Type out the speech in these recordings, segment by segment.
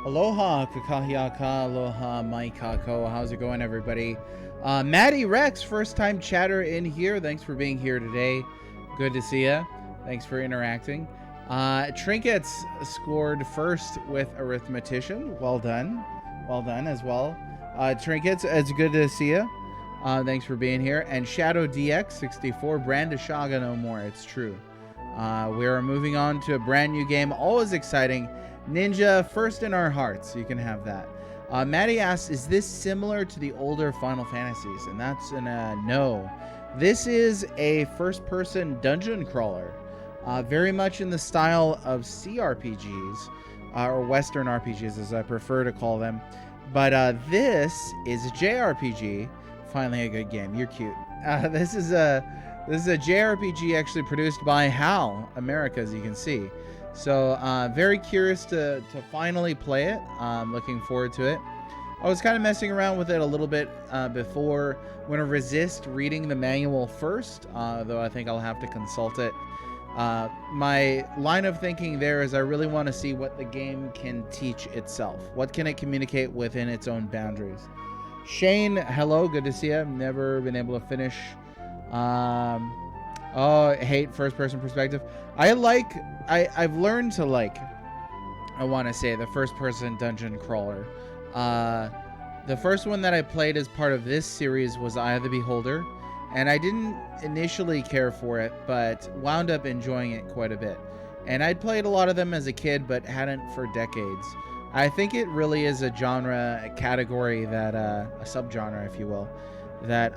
Aloha, kakahiaka, aloha, maikako. How's it going, everybody? Maddie Rex, first time chatter in here. Thanks for being here today. Good to see ya. Thanks for interacting. Trinkets scored first with Arithmetician. Well done. Well done as well. Trinkets, it's good to see ya. Thanks for being here. And Shadow DX64, Brandishaga no more. It's true. We are moving on to a brand new game. Always exciting. Ninja first in our hearts. You can have that. Maddie asks, is this similar to the older Final Fantasies? And that's an no. This is a first-person dungeon crawler. Very much in the style of CRPGs, or Western RPGs as I prefer to call them. But this is a JRPG. Finally a good game. You're cute. This is a JRPG actually produced by HAL America, as you can see. So very curious to finally play it. Looking forward to it. I was kind of messing around with it a little bit before. I'm going to resist reading the manual first, though I think I'll have to consult it. My line of thinking there is I really want to see what the game can teach itself. What can it communicate within its own boundaries? Shane, hello, good to see you. I've never been able to finish. Oh, I hate first-person perspective. I've learned to like, I want to say, the first-person dungeon crawler. The first one that I played as part of this series was Eye of the Beholder, and I didn't initially care for it, but wound up enjoying it quite a bit. And I'd played a lot of them as a kid, but hadn't for decades. I think it really is a genre, a category that, a subgenre, if you will, that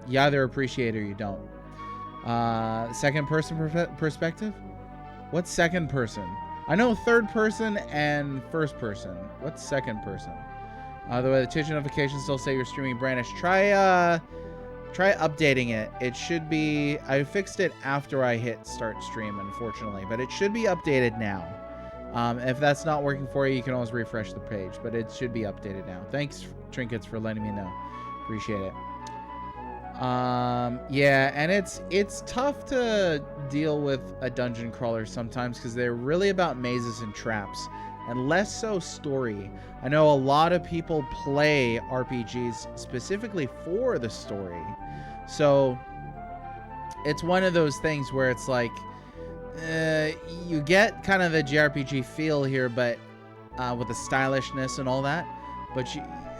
you either appreciate or you don't. Second person perspective? What's second person? I know third person and first person. What's second person? The way the Twitch notifications still say you're streaming Brandish. Try updating it. It should be... I fixed it after I hit start stream, unfortunately, but it should be updated now. If that's not working for you, you can always refresh the page, but it should be updated now. Thanks, Trinkets, for letting me know. Appreciate it. Yeah, and it's tough to deal with a dungeon crawler sometimes because they're really about mazes and traps and less so story. I know a lot of people play RPGs specifically for the story. So it's one of those things where it's like you get kind of the JRPG feel here, but with the stylishness and all that, but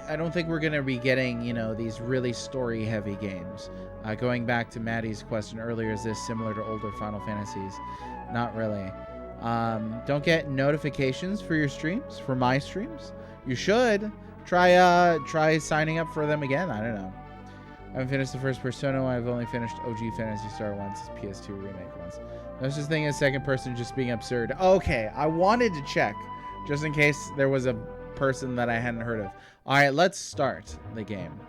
I don't think we're going to be getting, you know, these really story-heavy games. Going back to Maddie's question earlier, is this similar to older Final Fantasies? Not really. Don't get notifications for your streams, for my streams. You should. Try signing up for them again. I don't know. I haven't finished the first Persona. I've only finished OG Phantasy Star once, PS2 remake once. No such thing as second person just being absurd. Okay, I wanted to check, just in case there was a person that I hadn't heard of. All right, let's start the game.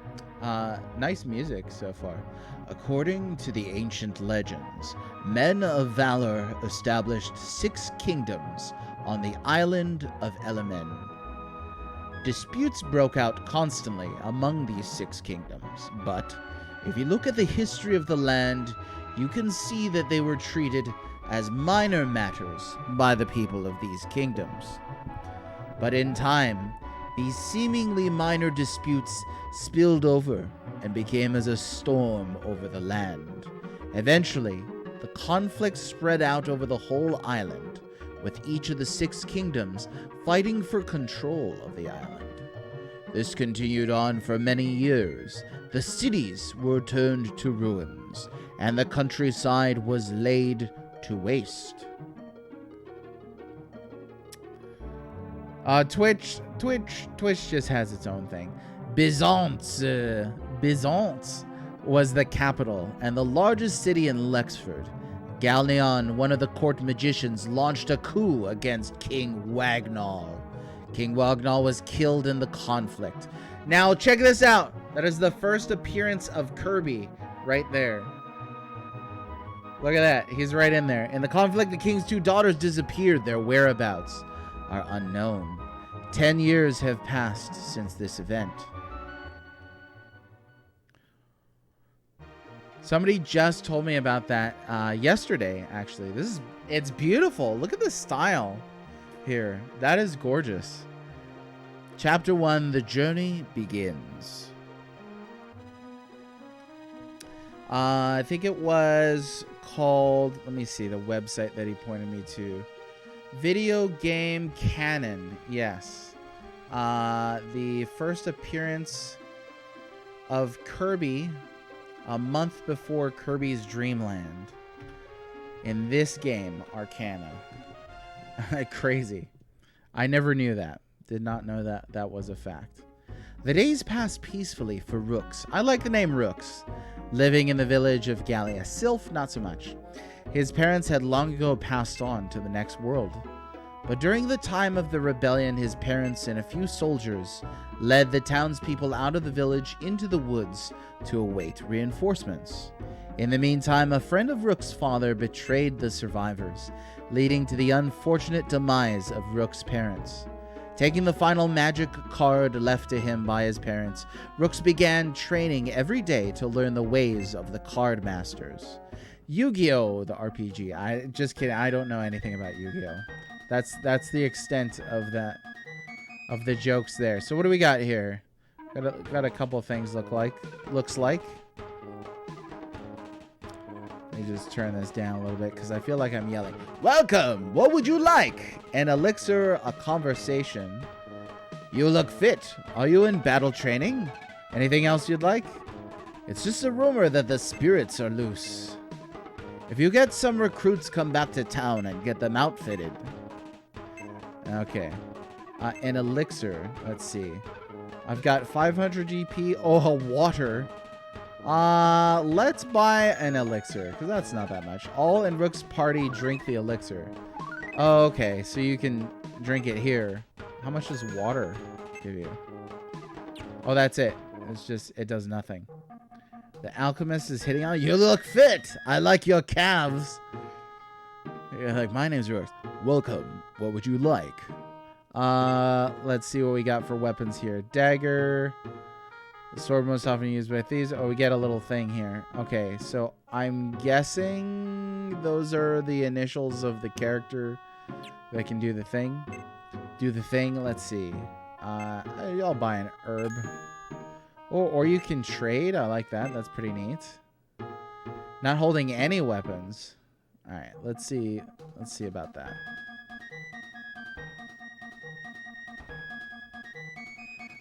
Nice music so far. According to the ancient legends, men of valor established 6 kingdoms on the island of Elemen. Disputes broke out constantly among these 6 kingdoms, but if you look at the history of the land, you can see that they were treated as minor matters by the people of these kingdoms. But in time, these seemingly minor disputes spilled over and became as a storm over the land. Eventually, the conflict spread out over the whole island, with each of the 6 kingdoms fighting for control of the island. This continued on for many years. The cities were turned to ruins, and the countryside was laid to waste. Twitch just has its own thing. Byzance was the capital and the largest city in Lexford. Galneon, one of the court magicians, launched a coup against King Wagnall. King Wagnall was killed in the conflict. Now check this out. That is the first appearance of Kirby right there. Look at that. He's right in there. In the conflict, the king's 2 daughters disappeared. Their whereabouts are unknown. 10 years have passed since this event. Somebody just told me about that yesterday, actually. It's beautiful. Look at the style here. That is gorgeous. Chapter 1, The Journey Begins. I think it was called, let me see, the website that he pointed me to. Video Game Canon, yes. The first appearance of Kirby a month before Kirby's Dream Land. In this game, Arcana. Crazy. I never knew that. Did not know that that was a fact. The days passed peacefully for Rooks. I like the name Rooks. Living in the village of Gallia. Sylph, not so much. His parents had long ago passed on to the next world. But during the time of the rebellion, his parents and a few soldiers led the townspeople out of the village into the woods to await reinforcements. In the meantime, a friend of Rook's father betrayed the survivors, leading to the unfortunate demise of Rook's parents. Taking the final magic card left to him by his parents, Rooks began training every day to learn the ways of the card masters. Yu-Gi-Oh! The RPG. Just kidding. I don't know anything about Yu-Gi-Oh! That's the extent of that, of the jokes there. So what do we got here? Got a couple things looks like. Let me just turn this down a little bit because I feel like I'm yelling. Welcome! What would you like? An elixir, a conversation. You look fit. Are you in battle training? Anything else you'd like? It's just a rumor that the spirits are loose. If you get some recruits, come back to town and get them outfitted. Okay. An elixir. Let's see. I've got 500 GP. Oh, water. Let's buy an elixir, because that's not that much. All in Rook's party drink the elixir. Oh, okay, so you can drink it here. How much does water give you? Oh, that's it. It's just, it does nothing. The alchemist is hitting on you. Look fit. I like your calves. You're like, my name's Rook. Welcome. What would you like? Let's see what we got for weapons here. Dagger. The sword most often used by thieves. Oh, we get a little thing here. Okay, so I'm guessing those are the initials of the character that can do the thing. Do the thing. Let's see. I'll buy an herb. Or you can trade. I like that. That's pretty neat. Not holding any weapons. All right, let's see. Let's see about that.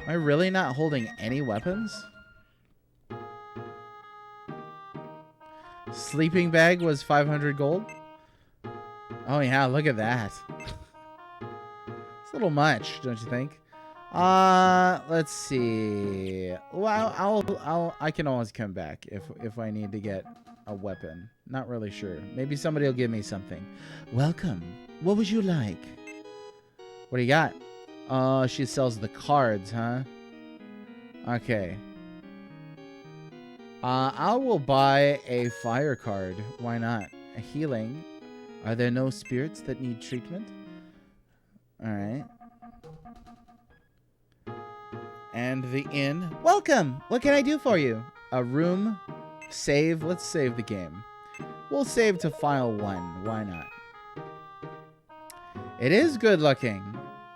Am I really not holding any weapons? Sleeping bag was 500 gold. Oh yeah, look at that. It's a little much, don't you think? Let's see. Well, I can always come back if I need to get a weapon. Not really sure. Maybe somebody will give me something. Welcome. What would you like? What do you got? Oh, she sells the cards, huh? Okay. I will buy a fire card. Why not? A healing. Are there no spirits that need treatment? Alright. And the inn. Welcome! What can I do for you? A room. Save. Let's save the game. We'll save to file 1. Why not? It is good looking.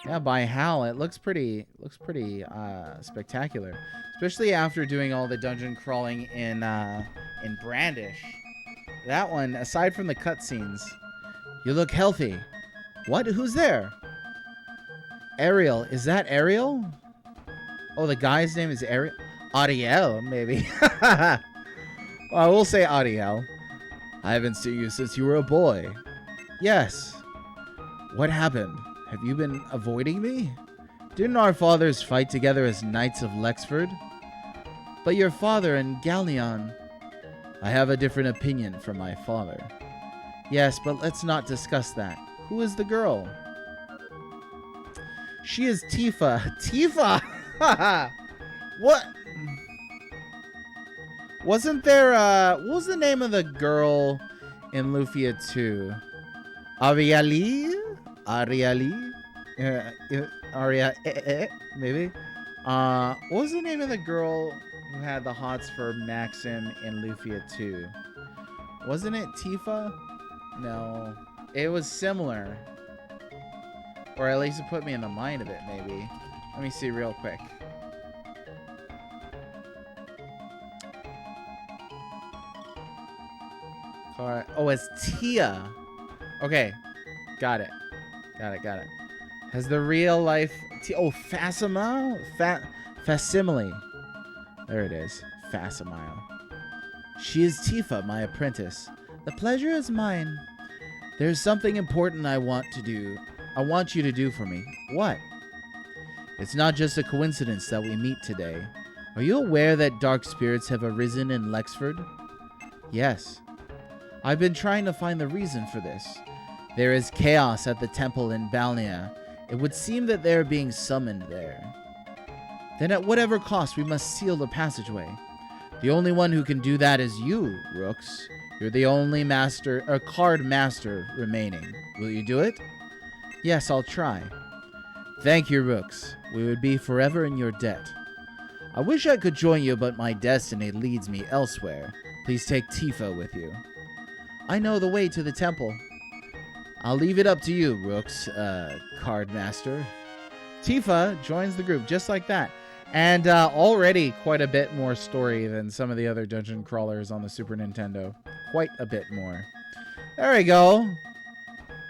Yeah, by Hal, it looks pretty spectacular, especially after doing all the dungeon crawling in Brandish. That one, aside from the cutscenes, you look healthy. What? Who's there? Ariel. Is that Ariel? Oh, the guy's name is Ariel. Ariel, maybe. Well, I will say Ariel. I haven't seen you since you were a boy. Yes. What happened? Have you been avoiding me? Didn't our fathers fight together as knights of Lexford? But your father and Galleon... I have a different opinion from my father. Yes, but let's not discuss that. Who is the girl? She is Tifa. Tifa! What? Wasn't there, what was the name of the girl in Lufia 2? Ariali? Ariali? Aria, maybe? What was the name of the girl who had the hots for Maxim in Lufia 2? Wasn't it Tifa? No. It was similar. Or at least it put me in the mind of it, maybe. Let me see real quick. Oh, it's Tia. Okay. Got it. Got it. Has the real life... Oh, Facsimile. There it is. Facsimile. She is Tifa, my apprentice. The pleasure is mine. There's something important I want you to do for me. What? It's not just a coincidence that we meet today. Are you aware that dark spirits have arisen in Lexford? Yes. I've been trying to find the reason for this. There is chaos at the temple in Balnia. It would seem that they are being summoned there. Then at whatever cost, we must seal the passageway. The only one who can do that is you, Rooks. You're the only card master remaining. Will you do it? Yes, I'll try. Thank you, Rooks. We would be forever in your debt. I wish I could join you, but my destiny leads me elsewhere. Please take Tifa with you. I know the way to the temple. I'll leave it up to you, Rooks, card master. Tifa joins the group just like that. And already quite a bit more story than some of the other dungeon crawlers on the Super Nintendo. Quite a bit more. There we go.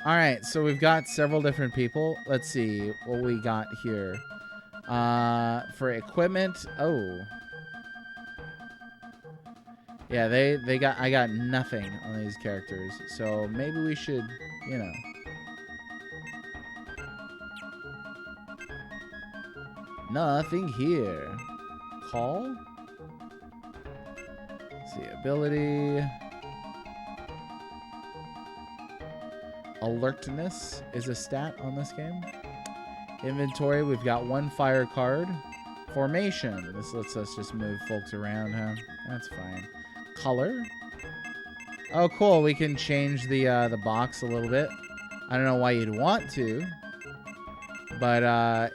All right, so we've got several different people. Let's see what we got here. For equipment, oh. Yeah, I got nothing on these characters. So maybe we should, you know. Nothing here. Call? Let's see, ability. Alertness is a stat on this game. Inventory, we've got one fire card. Formation, this lets us just move folks around, huh? That's fine. Color. Oh, cool, we can change the box a little bit. I don't know why you'd want to, but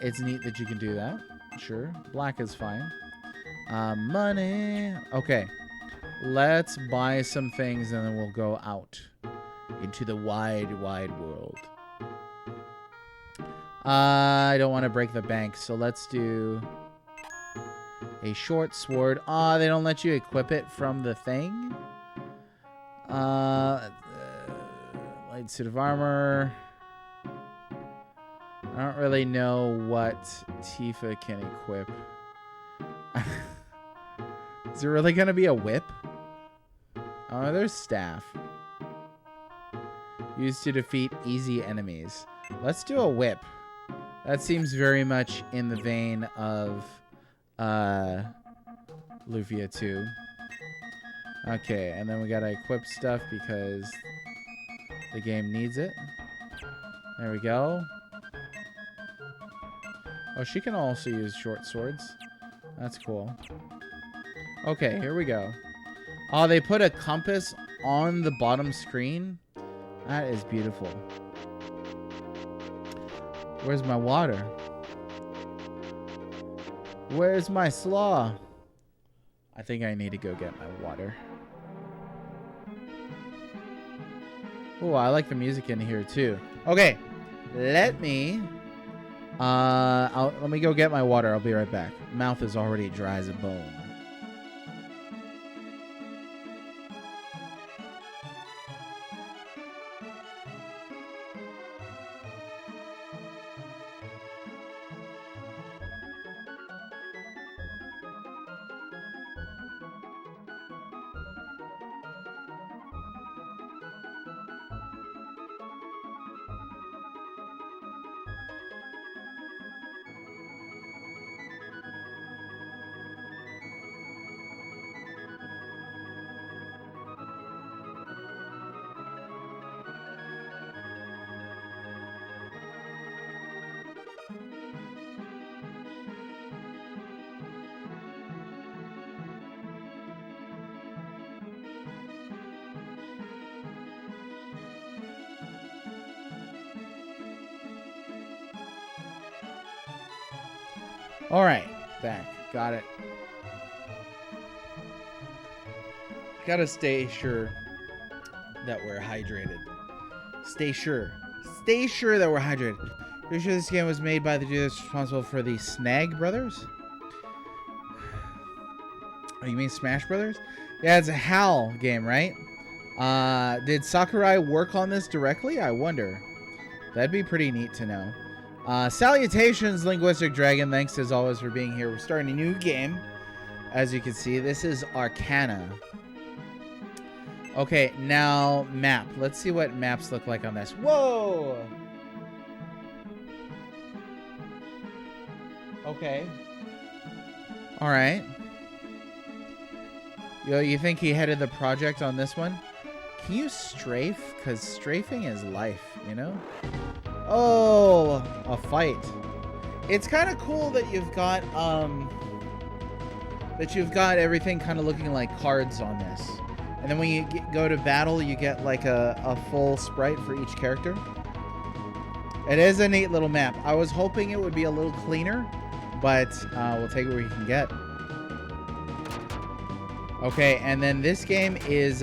it's neat that you can do that. Sure, black is fine. Money. Okay, let's buy some things and then we'll go out into the wide world. I don't want to break the bank, so let's do a short sword. They don't let you equip it from the thing. Light suit of armor. I don't really know what Tifa can equip. Is there really going to be a whip? Oh, there's staff. Used to defeat easy enemies. Let's do a whip. That seems very much in the vein of Lufia 2. Okay, and then we gotta equip stuff because the game needs it. There we go. Oh, she can also use short swords. That's cool. Okay, here we go. Oh, they put a compass on the bottom screen. That is beautiful. Where's my water? Where's my slaw? I think I need to go get my water. Oh, I like the music in here too. Okay, let me go get my water. I'll be right back. Mouth is already dry as a bone. All right, back. Got it. Gotta stay sure that we're hydrated. Stay sure that we're hydrated. Pretty sure this game was made by the dude that's responsible for the Snag Brothers. Oh, you mean Smash Brothers? Yeah, it's a HAL game, right? Did Sakurai work on this directly? I wonder. That'd be pretty neat to know. Salutations, Linguistic Dragon. Thanks as always for being here. We're starting a new game. As you can see, this is Arcana. Okay, now map. Let's see what maps look like on this. Whoa! Okay. All right. Yo, you think he headed the project on this one? Can you strafe? Because strafing is life, you know? Oh, a fight. It's kind of cool that you've got everything kind of looking like cards on this. And then when you go to battle, you get like a full sprite for each character. It is a neat little map. I was hoping it would be a little cleaner, but we'll take what we can get. Okay, and then this game is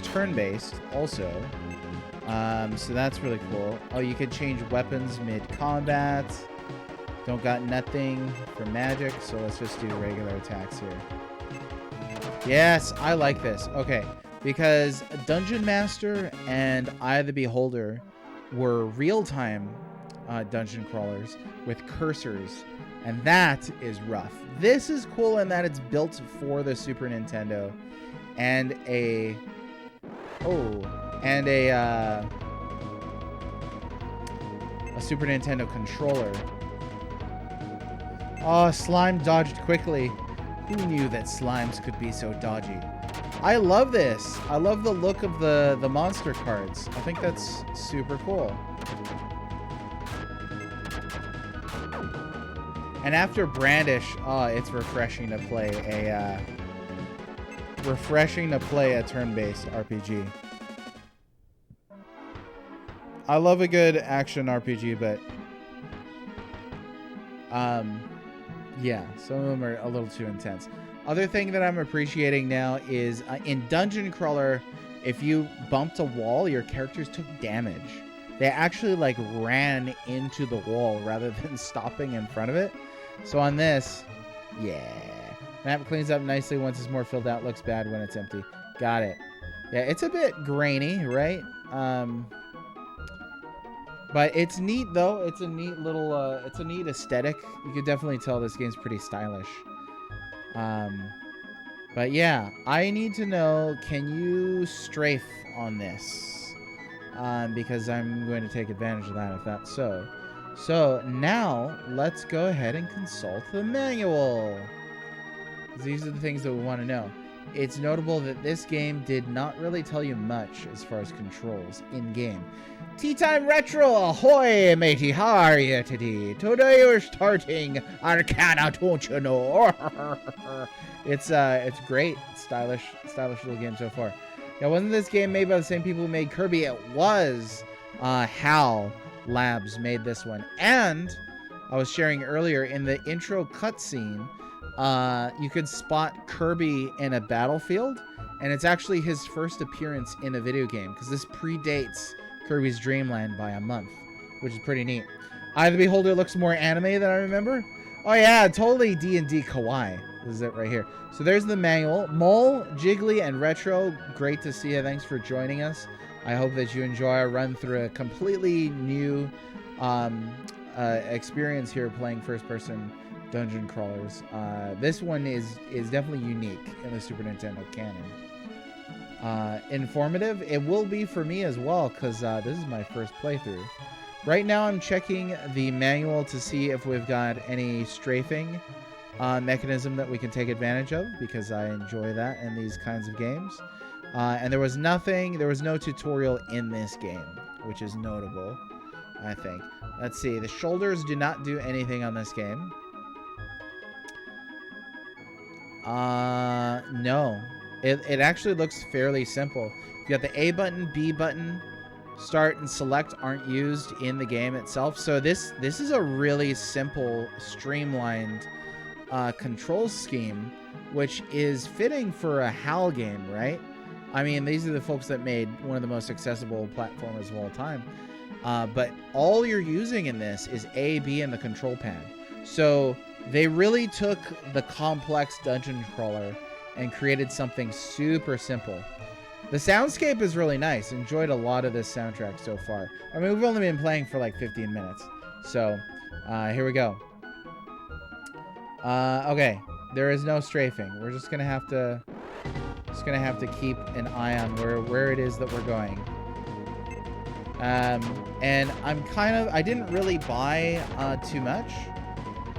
turn-based also. So that's really cool. Oh, you could change weapons mid-combat. Don't got nothing for magic, so let's just do regular attacks here. Yes, I like this. Okay, because Dungeon Master and Eye of the Beholder were real-time dungeon crawlers with cursors, and that is rough. This is cool in that it's built for the Super Nintendo and a Super Nintendo controller. Oh, slime dodged quickly. Who knew that slimes could be so dodgy? I love this. I love the look of the monster cards. I think that's super cool. And after Brandish, oh, it's refreshing to play a turn-based RPG. I love a good action RPG, but yeah, some of them are a little too intense. Other thing that I'm appreciating now is in Dungeon Crawler, if you bumped a wall, your characters took damage. They actually like ran into the wall rather than stopping in front of it. So on this, yeah. Map cleans up nicely once it's more filled out. Looks bad when it's empty. Got it. Yeah, it's a bit grainy, right? But it's neat though. It's a neat little it's a neat aesthetic. You could definitely tell this game's pretty stylish. But yeah, I need to know, can you strafe on this? Because I'm going to take advantage of that if that's so. So now let's go ahead and consult the manual. These are the things that we want to know. It's notable that this game did not really tell you much as far as controls in-game. Tea Time Retro! Ahoy, matey! How are you today? Today we're starting Arcana, don't you know? It's great. Stylish little game so far. Now, wasn't this game made by the same people who made Kirby? It was. HAL Labs made this one. And I was sharing earlier in the intro cutscene, you could spot Kirby in a battlefield, and it's actually his first appearance in a video game because this predates Kirby's Dream Land by a month, which is pretty neat. Eye of the Beholder looks more anime than I remember. Oh yeah, totally D&D kawaii. This is it right here. So there's the manual. Mole, Jiggly, and Retro, great to see you. Thanks for joining us. I hope that you enjoy our run through a completely new experience here playing first-person dungeon crawlers. This one is definitely unique in the Super Nintendo canon. Informative. It will be for me as well because this is my first playthrough. Right now I'm checking the manual to see if we've got any strafing mechanism that we can take advantage of because I enjoy that in these kinds of games. And there was no tutorial in this game, which is notable, I think. Let's see. The shoulders do not do anything on this game. No. It actually looks fairly simple. You got the A button, B button, start and select aren't used in the game itself. So this is a really simple, streamlined control scheme, which is fitting for a HAL game, right? I mean, these are the folks that made one of the most accessible platformers of all time. But all you're using in this is A, B, and the control pad. So they really took the complex dungeon crawler and created something super simple. The soundscape is really nice. Enjoyed a lot of this soundtrack so far. I mean, we've only been playing for like 15 minutes. So, here we go. Okay. There is no strafing. We're just gonna have to keep an eye on where it is that we're going. And I didn't really buy too much.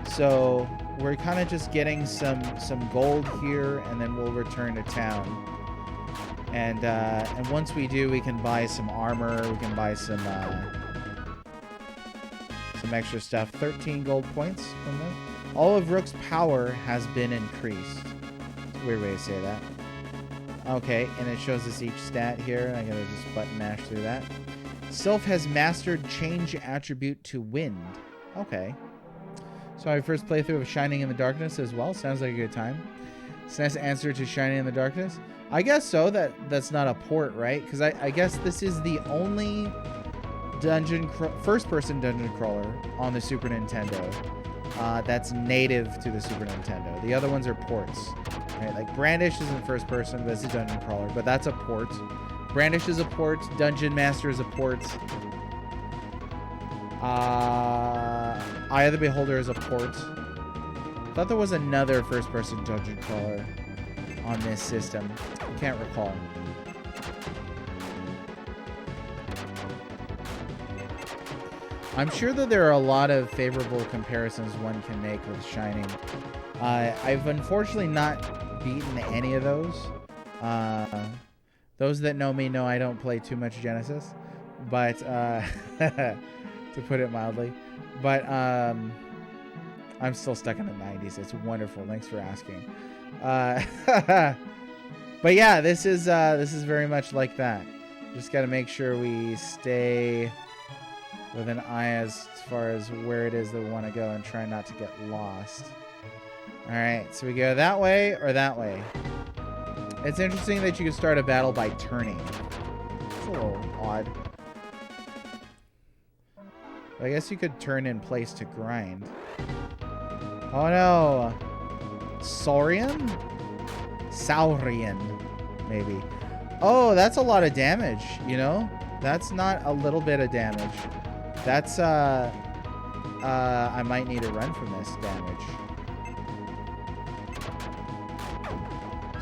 So we're kind of just getting some gold here, and then we'll return to town. And once we do, we can buy some armor. We can buy some extra stuff. 13 gold points from them. All of Rook's power has been increased. It's a weird way to say that. Okay, and it shows us each stat here. I gotta just button mash through that. Sylph has mastered change attribute to wind. Okay. So my first playthrough of Shining in the Darkness as well. Sounds like a good time. SNES answer to Shining in the Darkness. I guess so. That's not a port, right? Because I guess this is the only first-person dungeon crawler on the Super Nintendo that's native to the Super Nintendo. The other ones are ports. Right? Like Brandish isn't first person, but it's a dungeon crawler. But that's a port. Brandish is a port. Dungeon Master is a port. Eye of the Beholder is a port. I thought there was another first-person dungeon crawler on this system. Can't recall. I'm sure that there are a lot of favorable comparisons one can make with Shining. I've unfortunately not beaten any of those. Those that know me know I don't play too much Genesis, but to put it mildly. But I'm still stuck in the 90s. It's wonderful. Thanks for asking. But yeah, this is very much like that. Just got to make sure we stay with an eye as far as where it is that we want to go and try not to get lost. All right, so we go that way or that way. It's interesting that you can start a battle by turning. It's a little odd. I guess you could turn in place to grind. Oh no! Saurian? Saurian, maybe. Oh, that's a lot of damage, you know? That's not a little bit of damage. That's, I might need to run from this damage.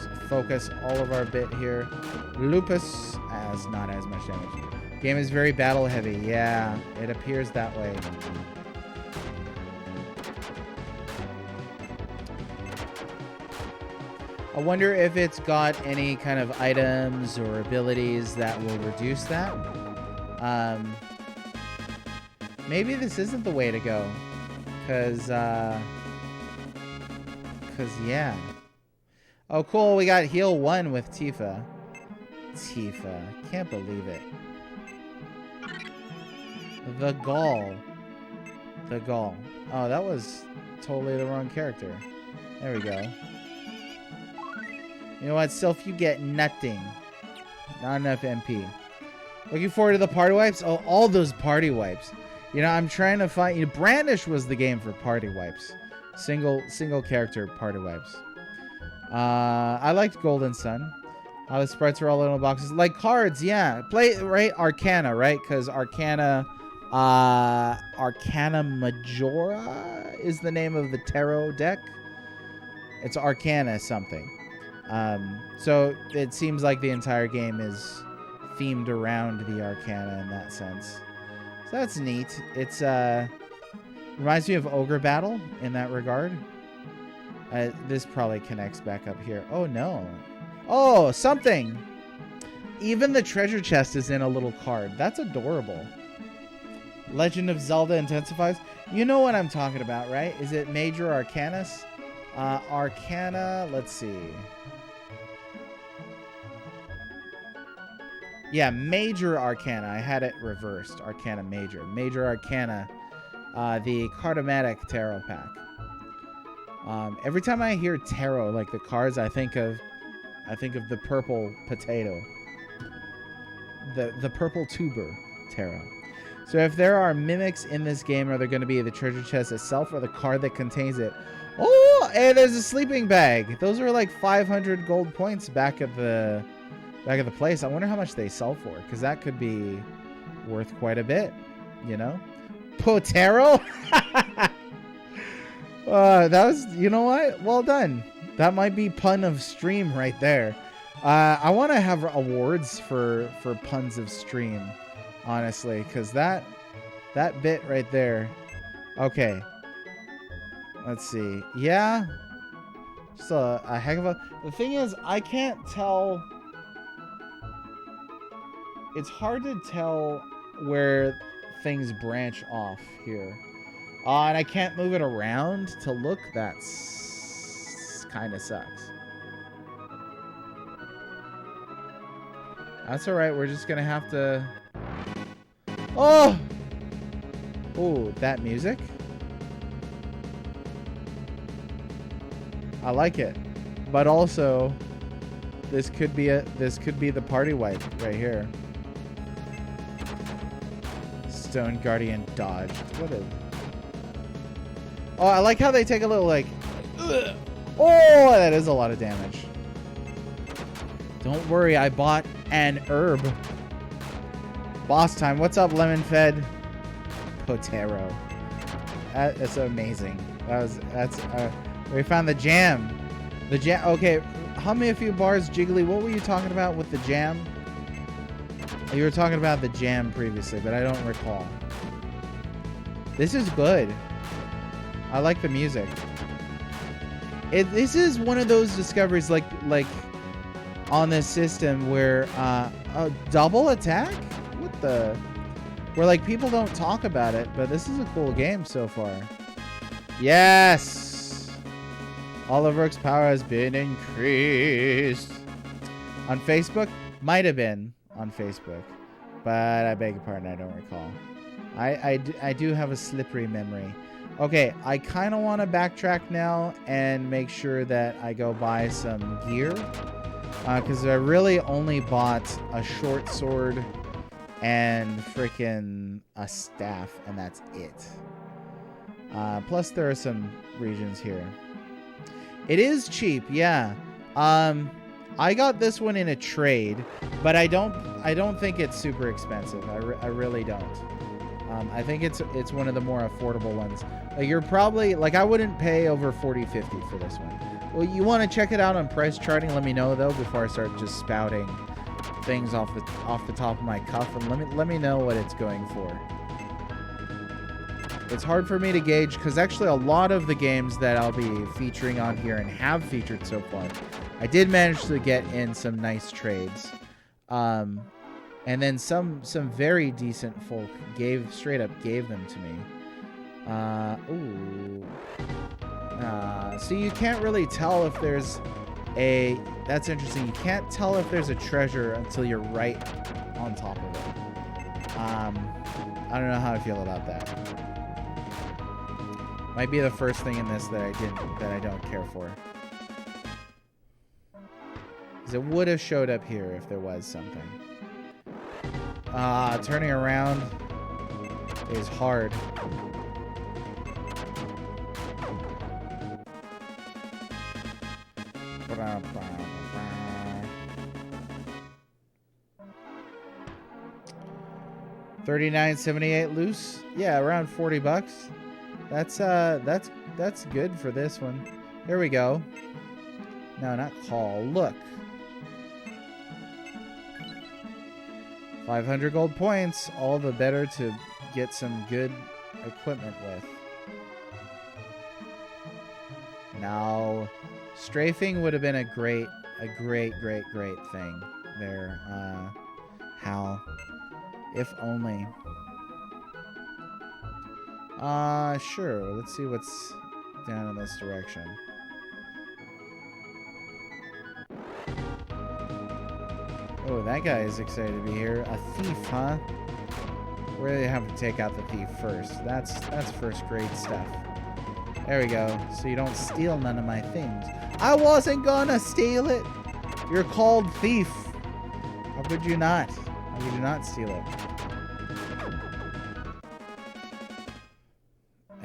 So focus all of our bit here. Lupus has not as much damage. Game is very battle heavy. Yeah, it appears that way. I wonder if it's got any kind of items or abilities that will reduce that. Maybe this isn't the way to go. Cause yeah. Oh, cool. We got heal 1 with Tifa. Tifa. Can't believe it. The Gaul. The Gaul. Oh, that was totally the wrong character. There we go. You know what, Sylph? You get nothing. Not enough MP. Looking forward to the party wipes. Oh, all those party wipes. You know, I'm trying to find... You know, Brandish was the game for party wipes. Single character party wipes. I liked Golden Sun. The sprites are all in little boxes. Like cards, yeah. Play, right? Arcana, right? Because Arcana Majora is the name of the tarot deck. It's Arcana something. So it seems like the entire game is themed around the Arcana in that sense. So that's neat. It's reminds me of Ogre Battle in that regard. This probably connects back up here. Oh no. Oh, something. Even the treasure chest is in a little card. That's adorable. Legend of Zelda intensifies. You know what I'm talking about, right? Is it Major Arcanus? Arcana, let's see. Yeah, Major Arcana. I had it reversed. Arcana Major. Major Arcana. The Cartomatic Tarot pack. Every time I hear tarot, like the cards, I think of the purple potato. The purple tuber tarot. So if there are mimics in this game, are they going to be the treasure chest itself or the card that contains it? Oh, hey, there's a sleeping bag. Those are like 500 gold points back at the place. I wonder how much they sell for, because that could be worth quite a bit, you know? Potero? That was, you know what? Well done. That might be pun of stream right there. I want to have awards for puns of stream, honestly, because that bit right there. Okay. Let's see. Yeah. Just a heck of a... The thing is, I can't tell... It's hard to tell where things branch off here. And I can't move it around to look. That's kind of sucks. That's alright. We're just going to have to... Oh! Oh, that music? I like it. But also, this could be the party wipe right here. Stone Guardian dodged. What a... Oh, I like how they take a little like... Ugh. Oh, that is a lot of damage. Don't worry, I bought an herb. Boss time. What's up, Lemon Fed? Potero. That's amazing. We found the jam. The jam. Okay, hum me a few bars, Jiggly. What were you talking about with the jam? You were talking about the jam previously, but I don't recall. This is good. I like the music. This is one of those discoveries like on this system where a double attack? What the? Where like people don't talk about it, but this is a cool game so far. Yes! Oliver's power has been increased. On Facebook? Might have been on Facebook. But I beg your pardon, I don't recall. I do have a slippery memory. Okay, I kind of want to backtrack now and make sure that I go buy some gear. Because I really only bought a short sword and freaking a staff, and that's it. Plus, there are some regions here. It is cheap, yeah. I got this one in a trade, but I don't think it's super expensive. I really don't. I think it's one of the more affordable ones. Like you're probably like I wouldn't pay over 40-50 for this one. Well, you want to check it out on price charting? Let me know though before I start just spouting things off the top of my cuff, and let me know what it's going for. It's hard for me to gauge because actually a lot of the games that I'll be featuring on here and have featured so far, I did manage to get in some nice trades. And then some very decent folk straight up gave them to me. So you can't really tell if there's that's interesting. You can't tell if there's a treasure until you're right on top of it. I don't know how I feel about that. Might be the first thing in this that I don't care for. Because it would have showed up here if there was something. Turning around is hard. $39.78 loose. Yeah, around 40 bucks. That's good for this one. There we go. No, not call. Look. 500 gold points, all the better to get some good equipment with. Now, strafing would have been a great thing there, Hal. If only. Sure. Let's see what's down in this direction. Oh, that guy is excited to be here. A thief, huh? Where do they have to take out the thief first? That's first grade stuff. There we go. So you don't steal none of my things. I wasn't gonna steal it. You're called thief. How could you not? How could you not steal it?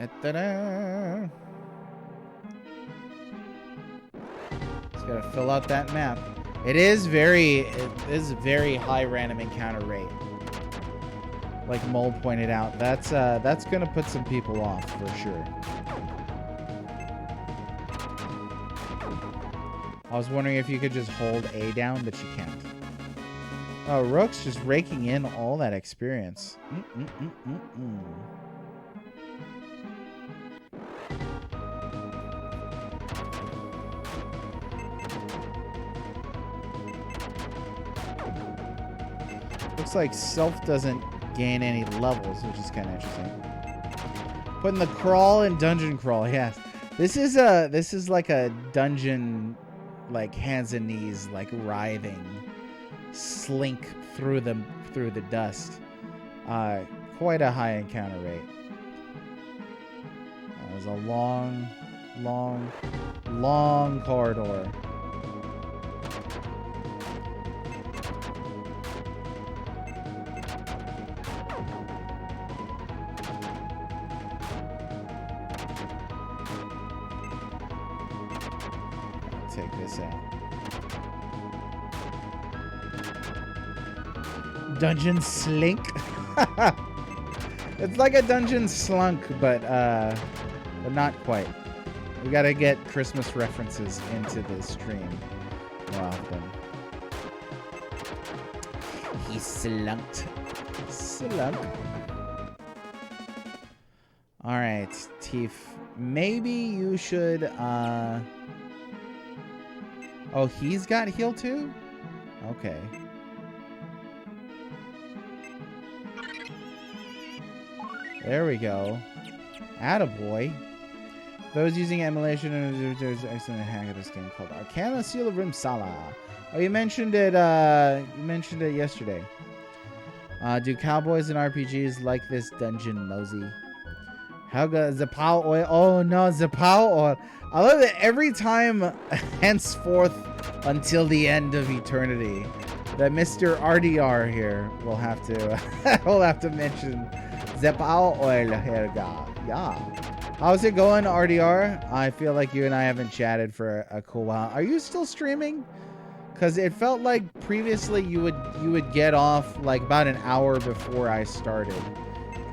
Ta-da. Just gotta fill out that map. It is very high random encounter rate. Like Mold pointed out, that's gonna put some people off for sure. I was wondering if you could just hold A down, but you can't. Oh, Rook's just raking in all that experience. Looks like Self doesn't gain any levels, which is kind of interesting. Putting the crawl and dungeon crawl, yes. This is like a dungeon, like hands and knees, like writhing, slink through the dust. Quite a high encounter rate. It was a long corridor. Take this out. Dungeon slink. It's like a dungeon slunk, but not quite. We gotta get Christmas references into the stream more often. He slunked. Slunk. All right, Teef. Maybe you should. Oh, he's got heal too? Okay. There we go. Attaboy. Those using emulation, there's an excellent hack of this game called Arcana Seal of Rimsala. Oh, you mentioned it yesterday. Do cowboys and RPGs like this dungeon, Mosey? How good the power oil? Oh no, the power oil. I love that every time, henceforth until the end of eternity, that Mr. RDR here will have to mention the power oil here, yeah. How's it going, RDR? I feel like you and I haven't chatted for a cool while. Are you still streaming? Because it felt like previously you would get off like about an hour before I started.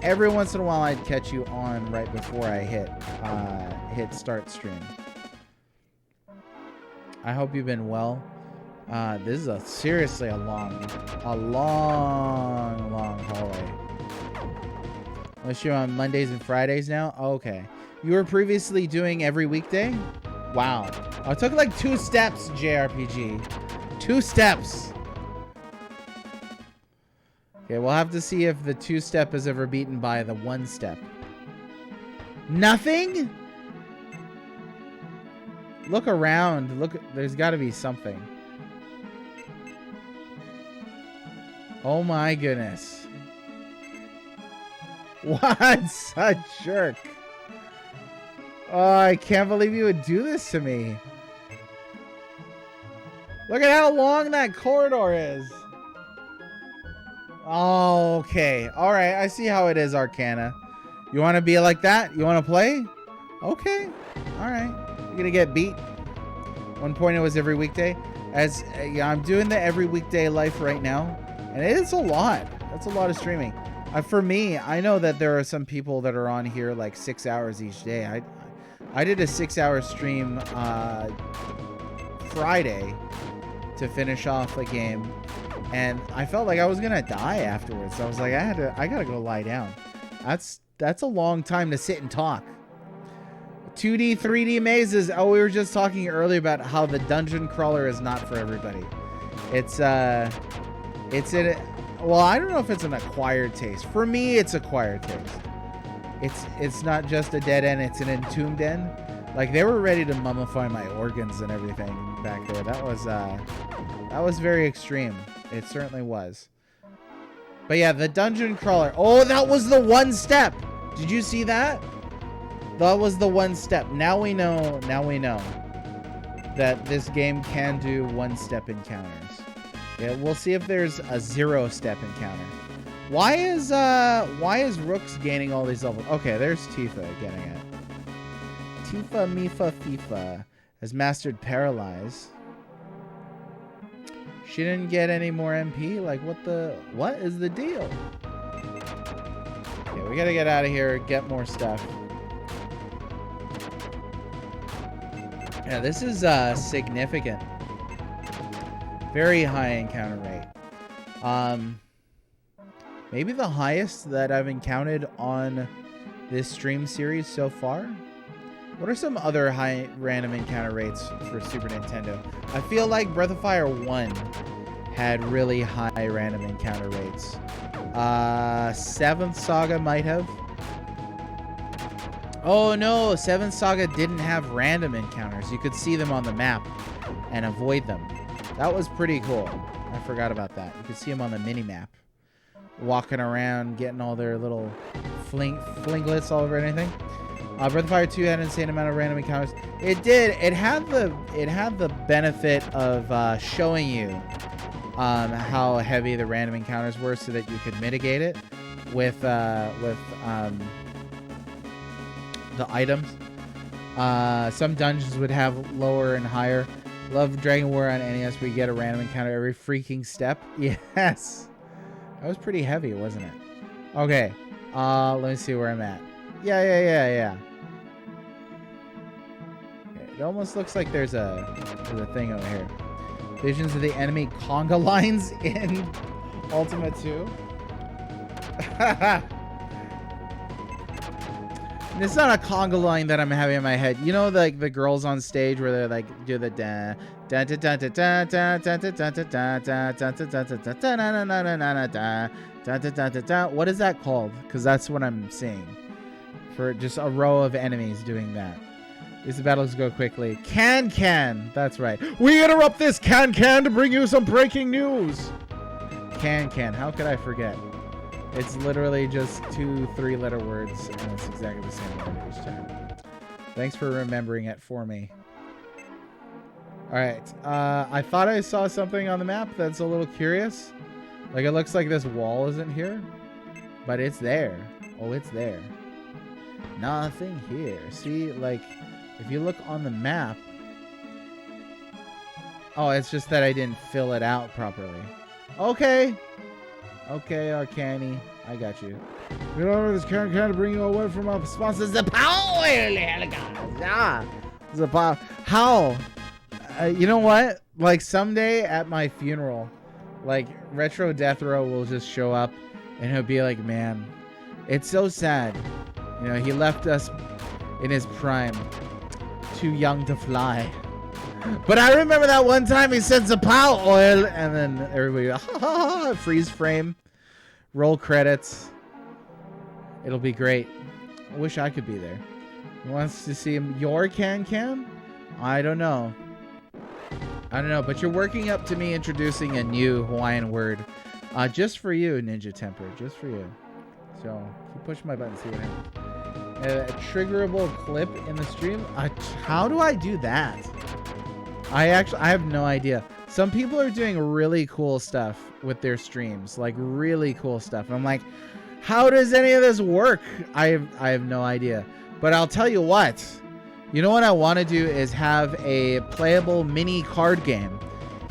Every once in a while I'd catch you on right before I hit start stream. I hope you've been well. This is seriously a long hallway. Unless you're on Mondays and Fridays now? Oh, okay. You were previously doing every weekday? Wow. Oh, it took like 2 steps, JRPG. 2 steps. Okay, we'll have to see if the 2-step is ever beaten by the 1-step. Nothing? Look around. Look, there's got to be something. Oh my goodness. What a jerk. Oh, I can't believe you would do this to me. Look at how long that corridor is. Oh, okay. All right. I see how it is, Arcana. You want to be like that? You want to play? Okay. All right. You're going to get beat. One point it was every weekday. Yeah, I'm doing the every weekday life right now. And it is a lot. That's a lot of streaming. For me, I know that there are some people that are on here like 6 hours each day. I did a 6-hour stream Friday to finish off the game. And I felt like I was gonna die afterwards. So I was like, I gotta go lie down. That's a long time to sit and talk. 2D, 3D mazes. Oh, we were just talking earlier about how the dungeon crawler is not for everybody. Well, I don't know if it's an acquired taste. For me, it's acquired taste. It's not just a dead end. It's an entombed end. Like they were ready to mummify my organs and everything back there. That was very extreme. It certainly was. But yeah, the dungeon crawler. Oh, that was the 1-step. Did you see that? That was the 1-step. Now we know that this game can do 1-step encounters. Yeah, we'll see if there's a 0-step encounter. Why is Rook's gaining all these levels? Okay, there's Tifa getting it. Tifa Mifa FIFA has mastered Paralyze. She didn't get any more MP? Like, what is the deal? Okay, we gotta get out of here, get more stuff. Yeah, this is significant. Very high encounter rate. Maybe the highest that I've encountered on this stream series so far. What are some other high random encounter rates for Super Nintendo? I feel like Breath of Fire 1 had really high random encounter rates. 7th Saga might have. Oh no, 7th Saga didn't have random encounters. You could see them on the map and avoid them. That was pretty cool. I forgot about that. You could see them on the mini-map. Walking around, getting all their little flinglets all over anything. Breath of Fire 2 had an insane amount of random encounters. It did. It had the benefit of showing you how heavy the random encounters were, so that you could mitigate it with the items. Some dungeons would have lower and higher. Love Dragon War on NES, where you get a random encounter every freaking step. Yes. That was pretty heavy, wasn't it? Okay. Let me see where I'm at. Yeah. Okay, it almost looks like there's a thing over here. Visions of the enemy conga lines in Ultima 2. It's not a conga line that I'm having in my head. You know, like the girls on stage where they're like do the da da da da da da da da da da da da da da da. What is that called? Because that's what I'm seeing. For just a row of enemies doing that. These battles go quickly. Can. That's right. We interrupt this can to bring you some breaking news. Can. How could I forget? It's literally just 2 3-letter words, and it's exactly the same word each time. Thanks for remembering it for me. Alright, I thought I saw something on the map that's a little curious. Like, it looks like this wall isn't here, but it's there. Oh, it's there. Nothing here. See, like, if you look on the map... Oh, it's just that I didn't fill it out properly. Okay, Arcani. I got you. We don't know this can to bring you away from our sponsors. The power! Yeah. The power. How? You know what? Like, someday at my funeral, like, Retro Death Row will just show up and he'll be like, man, it's so sad. You know, he left us in his prime. Too young to fly. But I remember that one time he said Zapal oil, and then everybody freeze frame, roll credits. It'll be great. I wish I could be there. He wants to see your can? I don't know, but you're working up to me introducing a new Hawaiian word. Just for you, Ninja Temper. Just for you. So, keep pushing my button, see what happens. A triggerable clip in the stream? How do I do that? I have no idea. Some people are doing really cool stuff with their streams, like really cool stuff. And I'm like, how does any of this work? I have no idea. But I'll tell you what. You know what I want to do is have a playable mini card game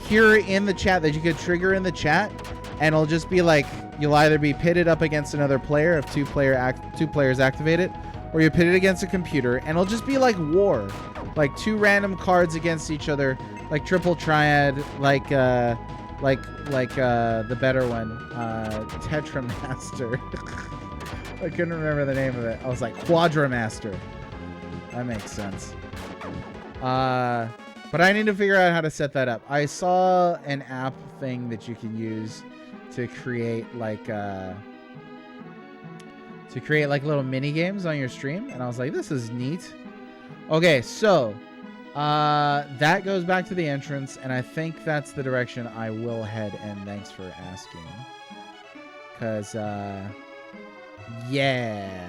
here in the chat that you could trigger in the chat, and it'll just be like you'll either be pitted up against another player if two players activate it, or you're pitted against a computer, and it'll just be like war. Like 2 random cards against each other, like triple triad, like the better one, Tetramaster. I couldn't remember the name of it. I was like Quadramaster. That makes sense. But I need to figure out how to set that up. I saw an app thing that you can use to create like little mini games on your stream, and I was like, this is neat. Okay, so that goes back to the entrance, and I think that's the direction I will head, and thanks for asking. Because, yeah.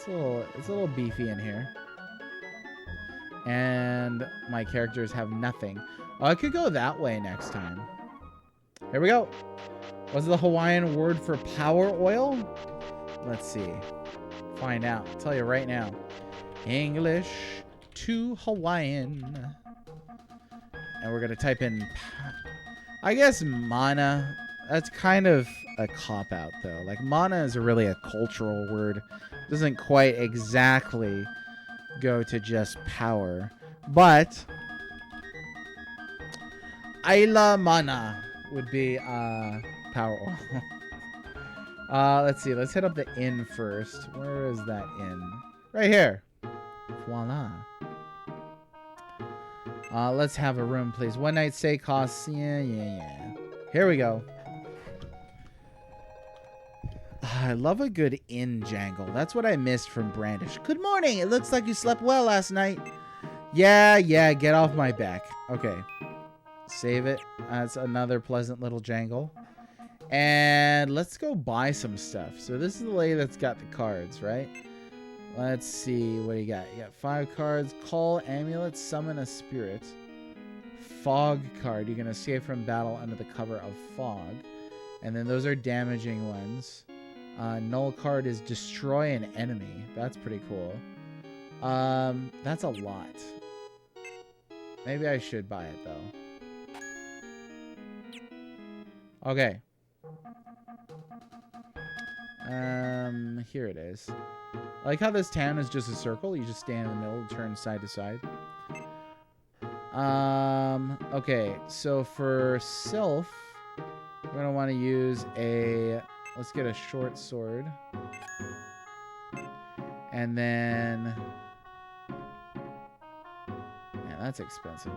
It's a little beefy in here. And my characters have nothing. I could go that way next time. Here we go. What's the Hawaiian word for power oil? Let's see. Find out. I'll tell you right now. English to Hawaiian. And we're going to type in, I guess, mana. That's kind of a cop-out, though. Like, mana is really a cultural word. It doesn't quite exactly go to just power. But Aila mana would be power oil. Let's see. Let's hit up the inn first. Where is that inn? Right here. Voila. Let's have a room, please. One night stay costs... Yeah. Here we go. I love a good inn jangle. That's what I missed from Brandish. Good morning. It looks like you slept well last night. Yeah. Get off my back. Okay. Save it. That's another pleasant little jangle. And let's go buy some stuff. So this is the lady that's got the cards, right? Let's see. What do you got? You got 5 cards. Call amulet. Summon a spirit. Fog card. You can escape from battle under the cover of fog. And then those are damaging ones. Null card is destroy an enemy. That's pretty cool. That's a lot. Maybe I should buy it, though. Okay. Here it is. I like how this town is just a circle. You just stand in the middle, turn side to side. Okay, so for Sylph, we're gonna want to use a... Let's get a short sword. And then... Yeah, that's expensive.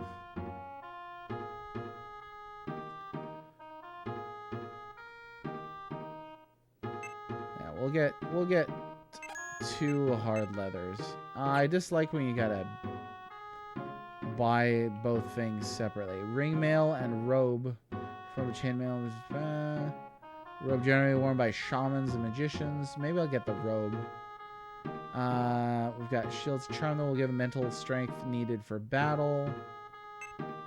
Yeah, we'll get 2 hard leathers. I just like when you gotta buy both things separately. Ring mail and robe from chainmail. Robe generally worn by shamans and magicians. Maybe I'll get the robe. We've got Shield's Charm that will give mental strength needed for battle.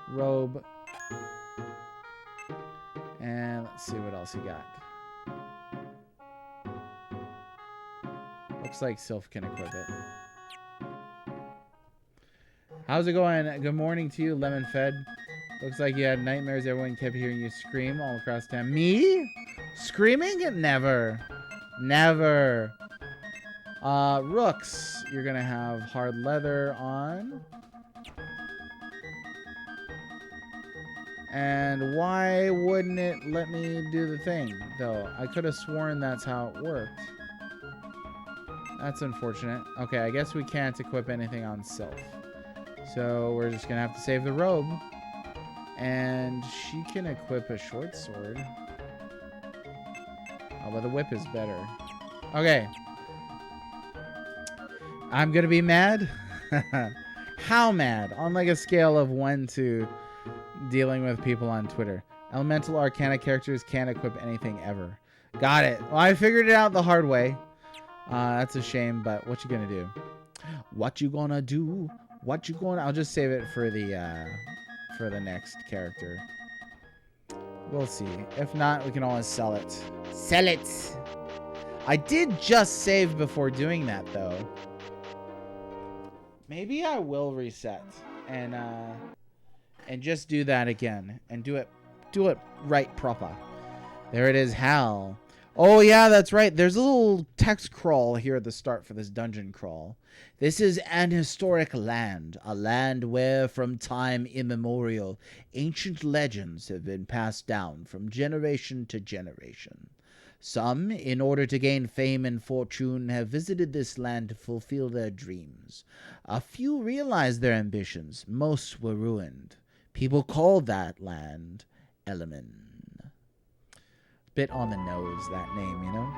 Robe. And let's see what else you got. Looks like Sylph can equip it. How's it going? Good morning to you, Lemon Fed. Looks like you had nightmares. Everyone kept hearing you scream all across town. Me? Screaming? Never. Never. Rooks. You're going to have hard leather on. And why wouldn't it let me do the thing, though? I could have sworn that's how it worked. That's unfortunate. Okay, I guess we can't equip anything on Sylph. So we're just going to have to save the robe. And she can equip a short sword. Oh, but the whip is better. Okay. I'm going to be mad. How mad? On like a scale of 1 to dealing with people on Twitter. Elemental Arcana characters can't equip anything ever. Got it. Well, I figured it out the hard way. That's a shame, but what you gonna do? What you gonna do? What you gonna... I'll just save it for the next character. We'll see. If not, we can always sell it. Sell it! I did just save before doing that, though. Maybe I will reset and just do that again and do it right proper. There it is, Hal. Oh, yeah, that's right. There's a little text crawl here at the start for this dungeon crawl. This is an historic land, a land where, from time immemorial, ancient legends have been passed down from generation to generation. Some, in order to gain fame and fortune, have visited this land to fulfill their dreams. A few realized their ambitions. Most were ruined. People called that land Elemen. Bit on the nose, that name, you know?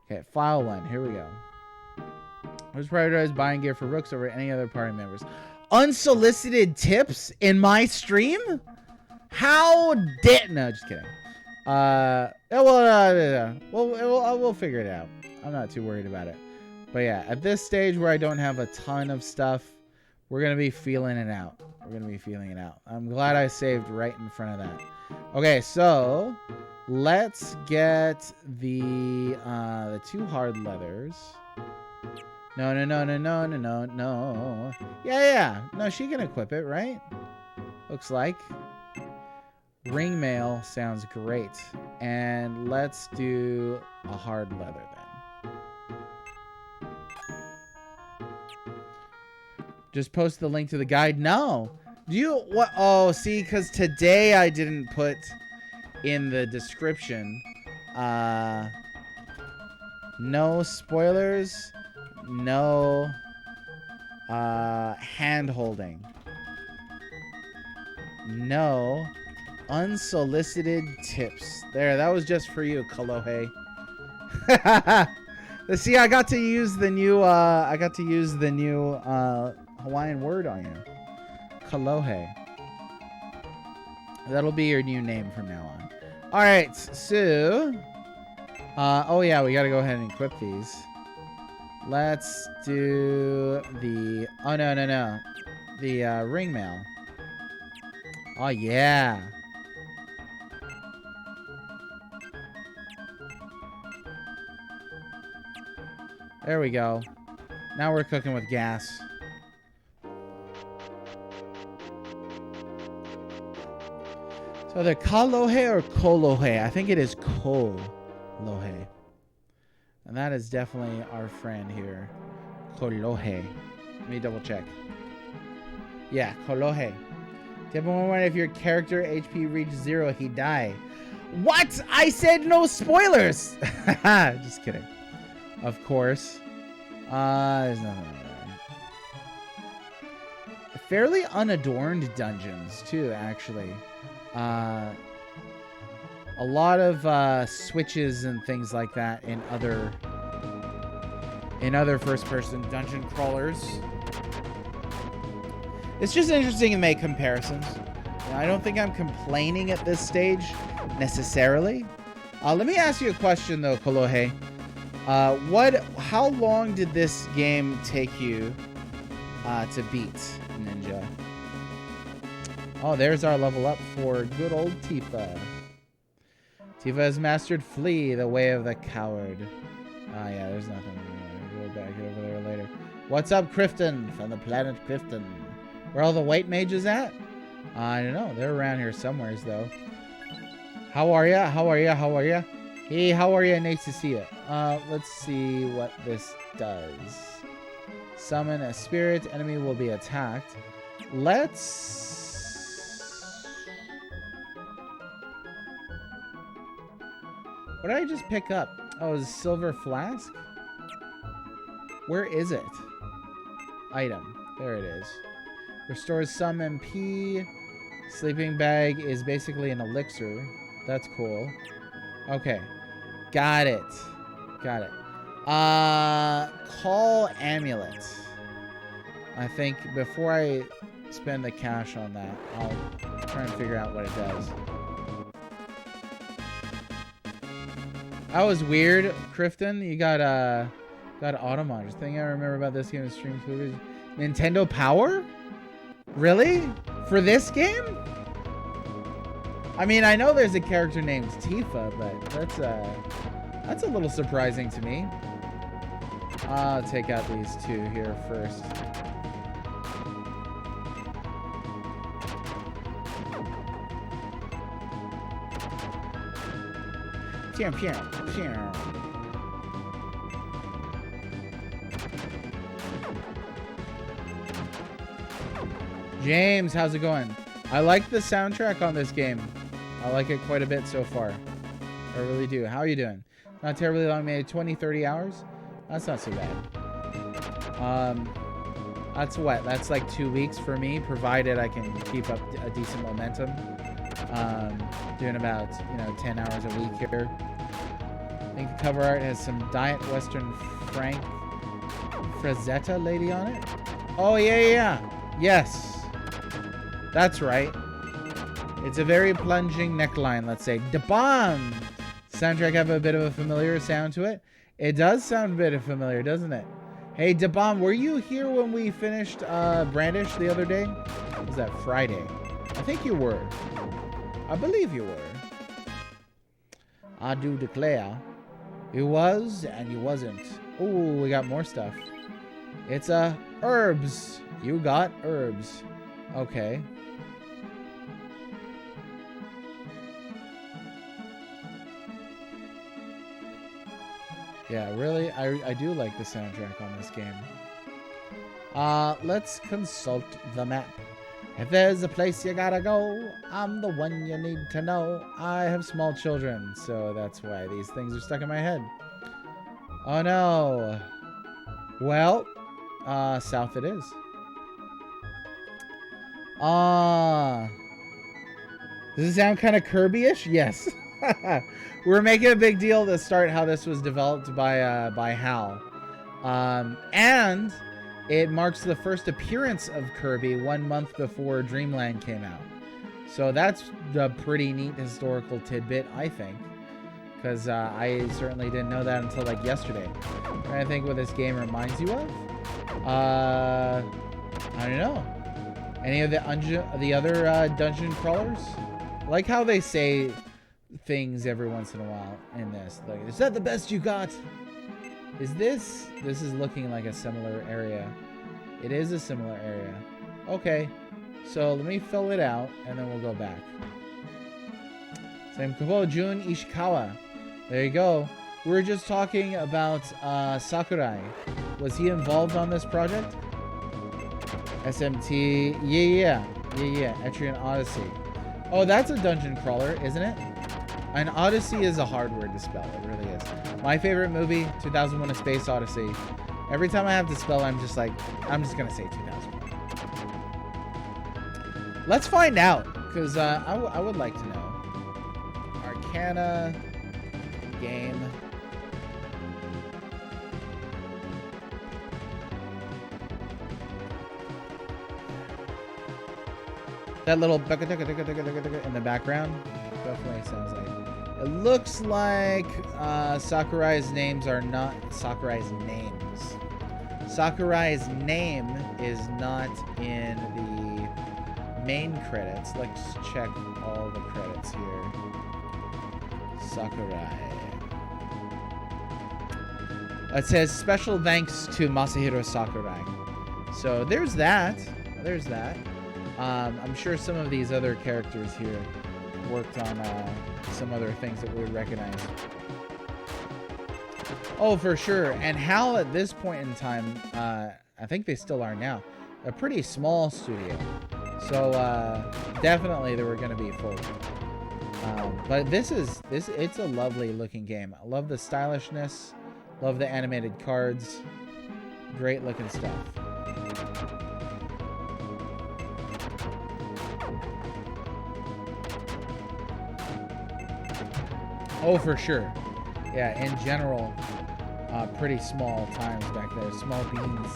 Okay, file 1. Here we go. Let's prioritize buying gear for Rooks over any other party members. Unsolicited tips in my stream? How did... No, just kidding. We'll figure it out. I'm not too worried about it. But yeah, at this stage where I don't have a ton of stuff, we're going to be feeling it out. I'm glad I saved right in front of that. Okay, so Let's get the 2 hard leathers. No. Yeah. No, she can equip it, right? Looks like. Ring mail sounds great. And let's do a hard leather then. Just post the link to the guide. No. Do you what? Oh, see, because today I didn't put in the description. No spoilers. No hand holding. No unsolicited tips. There, that was just for you, Kalohe. See, I got to use the new Hawaiian word on you. Kalohe. That'll be your new name from now on. All right, so oh yeah, we got to go ahead and equip these. Let's do the the ring mail. Oh yeah. There we go. Now we're cooking with gas. So they're Kalohe or Kolohe? I think it is Kolohe. And that is definitely our friend here. Kolohe. Let me double check. Yeah, Kolohe. Tip 1, if your character HP reaches 0, he die. What? I said no spoilers! Just kidding. Of course. There's nothing there. Fairly unadorned dungeons, too, actually. A lot of switches and things like that in other first-person dungeon crawlers. It's just interesting to make comparisons. I don't think I'm complaining at this stage necessarily. Let me ask you a question though, Kolohe. How long did this game take you to beat, Ninja? Oh, there's our level up for good old Tifa. Tifa has mastered Flee, the way of the coward. Ah, yeah, there's nothing. We'll go back over there later. What's up, Crifton, from the planet Crifton? Where all the white mages at? I don't know. They're around here somewheres, though. How are ya? How are ya? How are ya? Hey, how are ya? Nice to see ya. Let's see what this does. Summon a spirit. Enemy will be attacked. Let's... What did I just pick up? Oh, it's a silver flask? Where is it? Item. There it is. Restores some MP. Sleeping bag is basically an elixir. That's cool. Okay. Got it. Got it. Call amulet. I think before I spend the cash on that, I'll try and figure out what it does. That was weird, Crifton. You got auto modders. The thing I remember about this game is stream footage. Nintendo Power? Really? For this game? I mean, I know there's a character named Tifa, but that's a little surprising to me. I'll take out these two here first. Pew, pew, pew. James, how's it going? I like the soundtrack on this game. I like it quite a bit so far. I really do. How are you doing? Not terribly long, maybe 20, 30 hours? That's not so bad. That's what? That's like 2 weeks for me, provided I can keep up a decent momentum. Doing about, 10 hours a week here. I think the cover art has some Diet Western Frank Frazetta lady on it. Oh, yeah. Yes. That's right. It's a very plunging neckline, let's say. Da bomb! Soundtrack have a bit of a familiar sound to it. It does sound a bit familiar, doesn't it? Hey, Da bomb, were you here when we finished Brandish the other day? Or was that Friday? I think you were. I believe you were. I do declare. You was and you wasn't. Ooh, we got more stuff. It's herbs. You got herbs. Okay. Yeah, really, I do like the soundtrack on this game. Let's consult the map. If there's a place you gotta go, I'm the one you need to know. I have small children, so that's why these things are stuck in my head. Oh no. Well, south it is. Does it sound kind of Kirby-ish? Yes. We're making a big deal to start how this was developed by Hal. And it marks the first appearance of Kirby 1 month before Dreamland came out. So that's a pretty neat historical tidbit, I think. Because I certainly didn't know that until like yesterday. I'm trying to think what this game reminds you of. I don't know. Any of the other dungeon crawlers? I like how they say things every once in a while in this. Like, is that the best you got? Is this is looking like a similar area. It is a similar area. Okay, so let me fill it out and then we'll go back. Same Kubo Jun Ishikawa. There you go. We were just talking about Sakurai. Was he involved on this project? SMT. Yeah. Etrian Odyssey. Oh, that's a dungeon crawler, isn't it? An Odyssey is a hard word to spell. It really is. My favorite movie, 2001: A Space Odyssey. Every time I have to spell, I'm just going to say 2001. Let's find out, because I would like to know. Arcana game. That little in the background definitely sounds like. It looks like Sakurai's names are not Sakurai's names. Sakurai's name is not in the main credits. Let's check all the credits here. Sakurai. It says special thanks to Masahiro Sakurai. So there's that. There's that. I'm sure some of these other characters here worked on some other things that we would recognize. Oh, for sure. And Hal, at this point in time, I think they still are now, a pretty small studio. So definitely they were going to be full. But it's a lovely looking game. I love the stylishness. Love the animated cards. Great looking stuff. Oh, for sure. Yeah, in general, pretty small times back there. Small beans.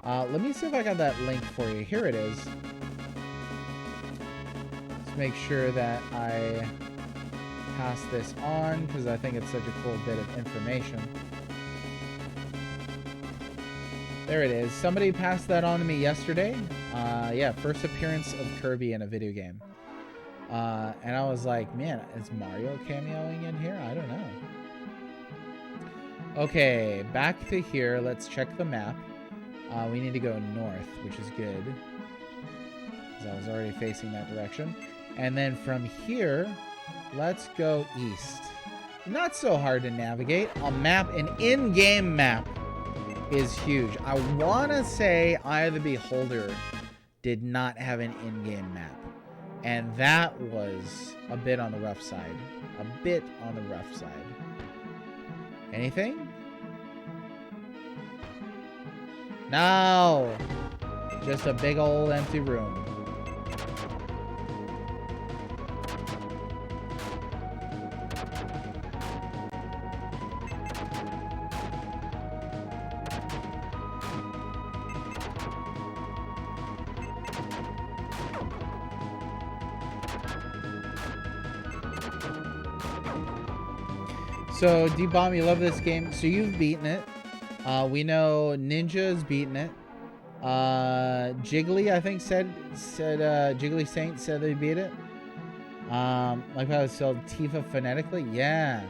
Let me see if I got that link for you. Here it is. Let's make sure that I pass this on, because I think it's such a cool bit of information. There it is. Somebody passed that on to me yesterday. Yeah, first appearance of Kirby in a video game. And I was like, man, is Mario cameoing in here? I don't know. Okay, back to here. Let's check the map. We need to go north, which is good, because I was already facing that direction. And then from here, let's go east. Not so hard to navigate. A map, an in-game map, is huge. I want to say Eye of the Beholder did not have an in-game map. And that was a bit on the rough side. A bit on the rough side. Anything? No! Just a big old empty room. So, D-Bomb, you love this game. So you've beaten it. We know Ninja's beaten it. Jiggly, I think, said Jiggly Saint said they beat it. Like how it's spelled Tifa phonetically? Yeah.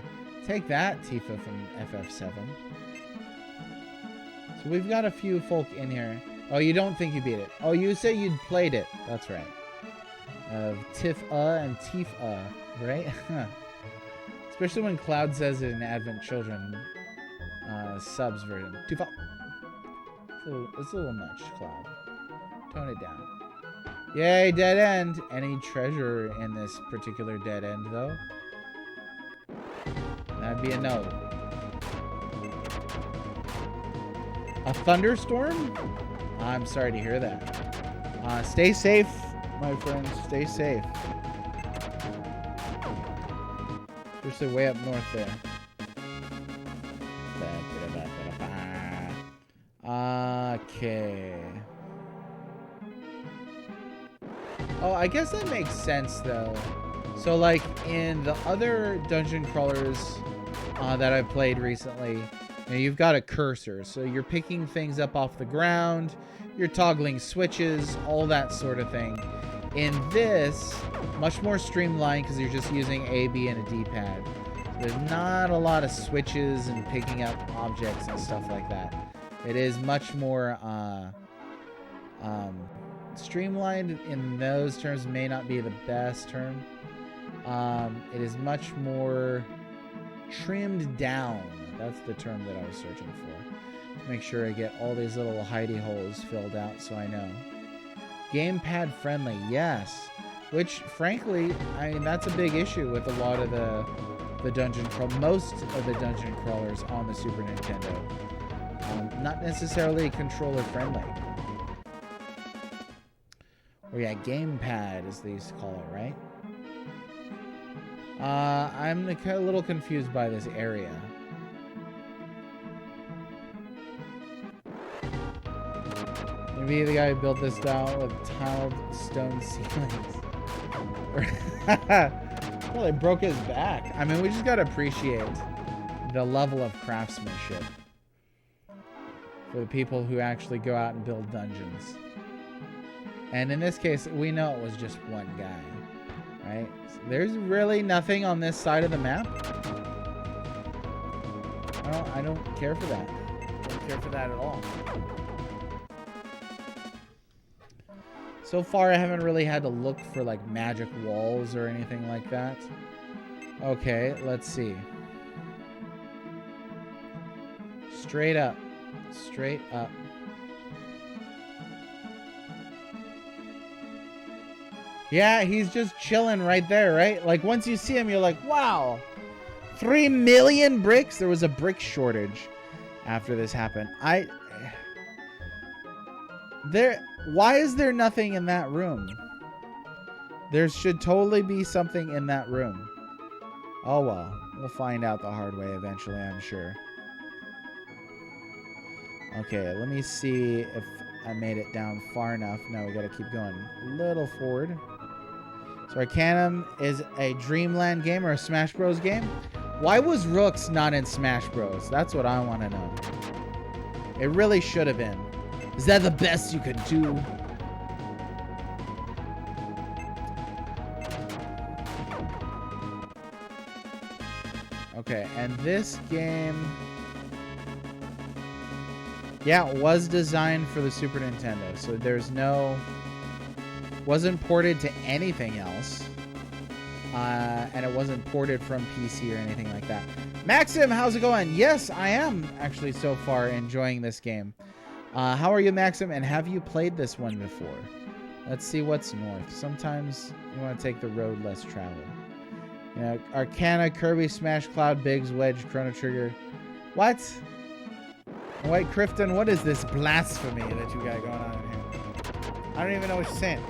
Take that, Tifa from FF7. So we've got a few folk in here. Oh, you don't think you beat it. Oh, you say you'd played it. That's right. Tifa and Tifa, right? Especially when Cloud says it in Advent Children subs version. Tifa. It's a little much, Cloud. Tone it down. Yay, dead end. Any treasure in this particular dead end, though? That'd be a no. A thunderstorm? I'm sorry to hear that. Stay safe, my friends. Stay safe. Especially way up north there. Okay. Oh, I guess that makes sense, though. So, like, in the other dungeon crawlers that I've played recently, you know, you've got a cursor. So you're picking things up off the ground, you're toggling switches, all that sort of thing. In this, much more streamlined because you're just using A, B, and a D-pad. There's not a lot of switches and picking up objects and stuff like that. It is much more streamlined in those terms. May not be the best term. It is much more trimmed down. That's the term that I was searching for. Make sure I get all these little hidey holes filled out so I know. Gamepad friendly, yes. Which, frankly, I mean, that's a big issue with a lot of the dungeon crawl. Most of the dungeon crawlers on the Super Nintendo. Not necessarily controller friendly. Or yeah, gamepad as they used to call it, right? I'm a little confused by this area. Maybe the guy who built this down with tiled stone ceilings. Well, it broke his back. I mean, we just gotta appreciate the level of craftsmanship for the people who actually go out and build dungeons. And in this case, we know it was just one guy, right? So there's really nothing on this side of the map. I don't care for that. I don't care for that at all. So far, I haven't really had to look for like magic walls or anything like that. Okay, let's see. Straight up. Straight up. Yeah, he's just chilling right there, right? Like, once you see him, you're like, wow. 3 million bricks? There was a brick shortage after this happened. Why is there nothing in that room? There should totally be something in that room. Oh, well. We'll find out the hard way eventually, I'm sure. Okay, let me see if I made it down far enough. No, we gotta keep going a little forward. So Arcana is a Dreamland game or a Smash Bros game? Why was Rooks not in Smash Bros? That's what I want to know. It really should have been. Is that the best you could do? Okay, and this game... yeah, it was designed for the Super Nintendo, so there's no... wasn't ported to anything else. And it wasn't ported from PC or anything like that. Maxim, how's it going? Yes, I am actually so far enjoying this game. How are you, Maxim? And have you played this one before? Let's see what's north. Sometimes you want to take the road less traveled. You know, Arcana, Kirby, Smash, Cloud, Biggs, Wedge, Chrono Trigger. What? White Crifton, what is this blasphemy that you got going on in here? I don't even know what you're saying.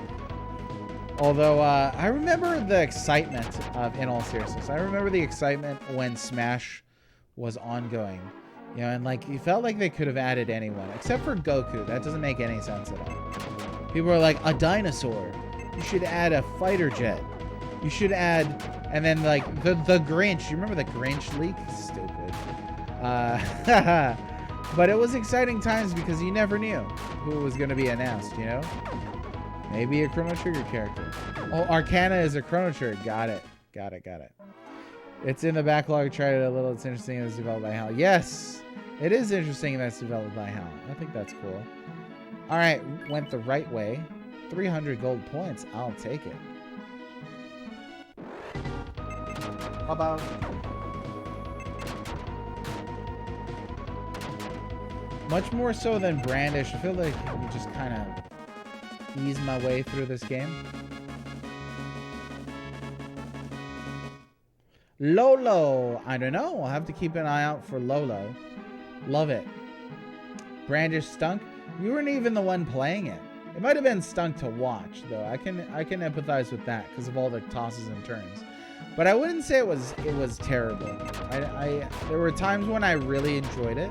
Although, I remember the excitement of, in all seriousness, I remember the excitement when Smash was ongoing. You know, and like, you felt like they could have added anyone, except for Goku. That doesn't make any sense at all. People are like, a dinosaur. You should add a fighter jet. You should add, and then like, the Grinch. You remember the Grinch leak? Stupid. But it was exciting times because you never knew who was going to be announced, you know? Maybe a Chrono Trigger character. Oh, Arcana is a Chrono Trigger. Got it. It's in the backlog. Tried it a little. It's interesting. It's developed by HAL. Yes, it is interesting that's developed by HAL. I think that's cool. All right, went the right way. 300 gold points. I'll take it. How about... Much more so than Brandish. I feel like you just kind of ease my way through this game. Lolo. I don't know. I'll have to keep an eye out for Lolo. Love it. Brandish stunk. You weren't even the one playing it. It might have been stunk to watch, though. I can empathize with that because of all the tosses and turns. But I wouldn't say it was terrible. There were times when I really enjoyed it,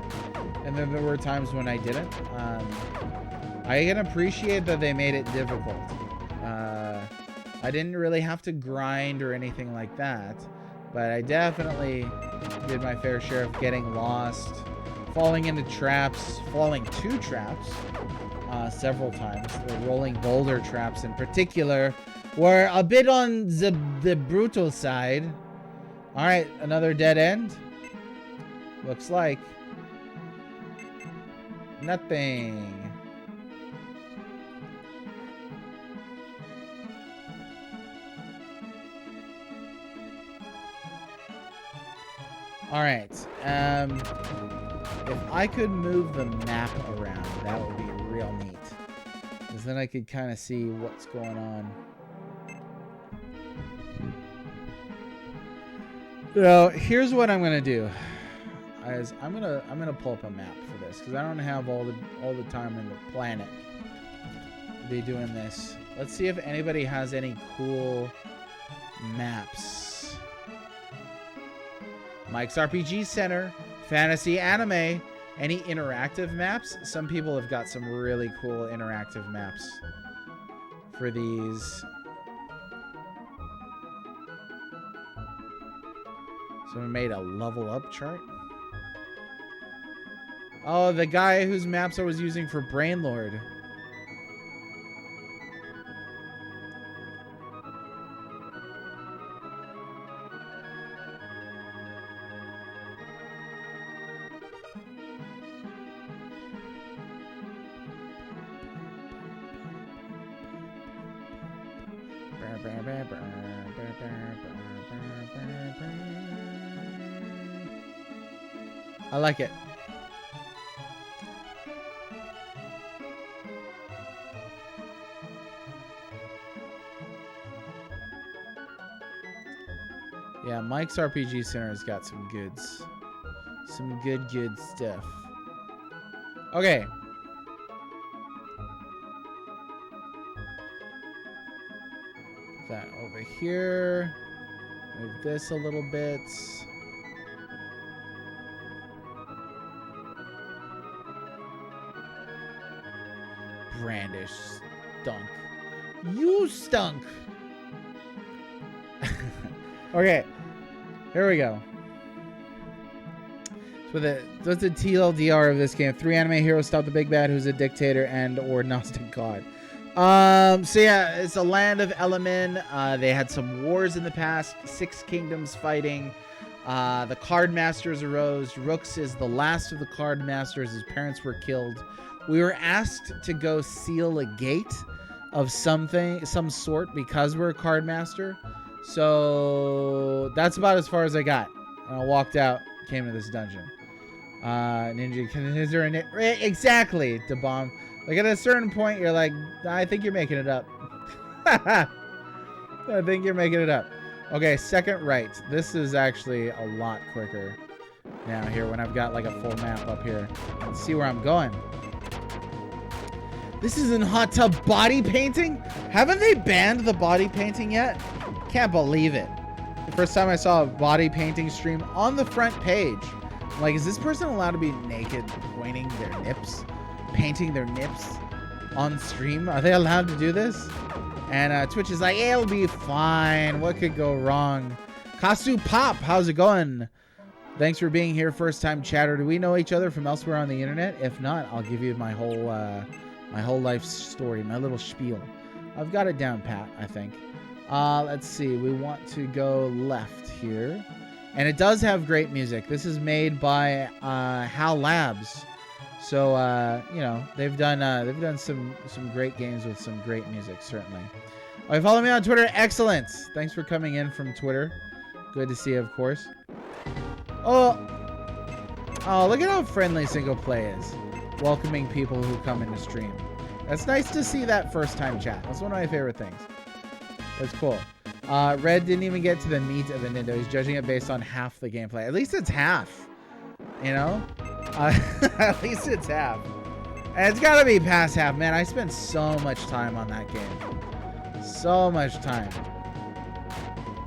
and then there were times when I didn't. I can appreciate that they made it difficult. I didn't really have to grind or anything like that, but I definitely did my fair share of getting lost, falling into traps, falling to traps several times. The rolling boulder traps in particular were a bit on the brutal side. All right, another dead end. Looks like nothing. All right. If I could move the map around, that would be real neat. Because then I could kind of see what's going on. So here's what I'm gonna do. I'm gonna pull up a map for this because I don't have all the time in the planet to be doing this. Let's see if anybody has any cool maps. Mike's RPG Center, Fantasy Anime, any interactive maps? Some people have got some really cool interactive maps for these. Someone made a level up chart. Oh, the guy whose maps I was using for Brainlord. I like it. Yeah, Mike's RPG Center has got some goods. Some good stuff. Okay. Put that over here. Move this a little bit. Brandish stunk. You stunk. Okay, here we go. So that's the TLDR of this game. 3 anime heroes stop the big bad who's a dictator and or Gnostic god. So yeah, it's a land of Elemen. They had some wars in the past. 6 kingdoms fighting. The card masters arose. Rooks is the last of the card masters. His parents were killed. We were asked to go seal a gate of some sort because we're a card master. So that's about as far as I got. And I walked out, came to this dungeon. Ninja, is there exactly, DeBomb. Like at a certain point, you're like, I think you're making it up. I think you're making it up. Okay, second right. This is actually a lot quicker now here when I've got like a full map up here. Let's see where I'm going. This isn't hot tub body painting? Haven't they banned the body painting yet? Can't believe it. The first time I saw a body painting stream on the front page. I'm like, is this person allowed to be naked, pointing their nips, painting their nips on stream? Are they allowed to do this? And Twitch is like, hey, it'll be fine. What could go wrong? Kasu Pop, how's it going? Thanks for being here, first time chatter. Do we know each other from elsewhere on the internet? If not, I'll give you my whole life story, my little spiel. I've got it down pat, I think. Let's see. We want to go left here. And it does have great music. This is made by HAL Labs. So, you know, they've done some great games with some great music, certainly. Oh, you follow me on Twitter? Excellent. Thanks for coming in from Twitter. Good to see you, of course. Oh, look at how friendly Single Play is. Welcoming people who come into stream. That's nice to see that first time chat. That's one of my favorite things. That's cool. Red didn't even get to the meat of the Nintendo. He's judging it based on half the gameplay. At least it's half. You know? At least it's half. And it's gotta be past half, man. I spent so much time on that game. So much time.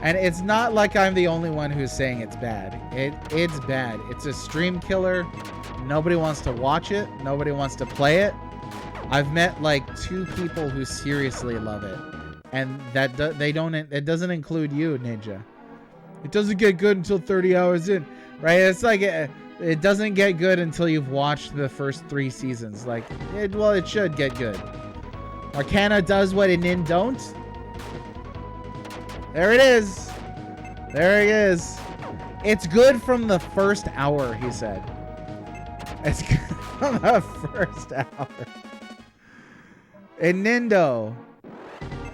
And it's not like I'm the only one who's saying it's bad. It's bad. It's a stream killer. Nobody wants to watch it. Nobody wants to play it. I've met like 2 people who seriously love it. And it doesn't include you, Ninja. It doesn't get good until 30 hours in, right? It's like it doesn't get good until you've watched the first 3 seasons. Like, it should get good. Arcana does what a Nin don't. There it is. There it is. It's good from the first hour, he said. It's good from the first hour. And Nindo.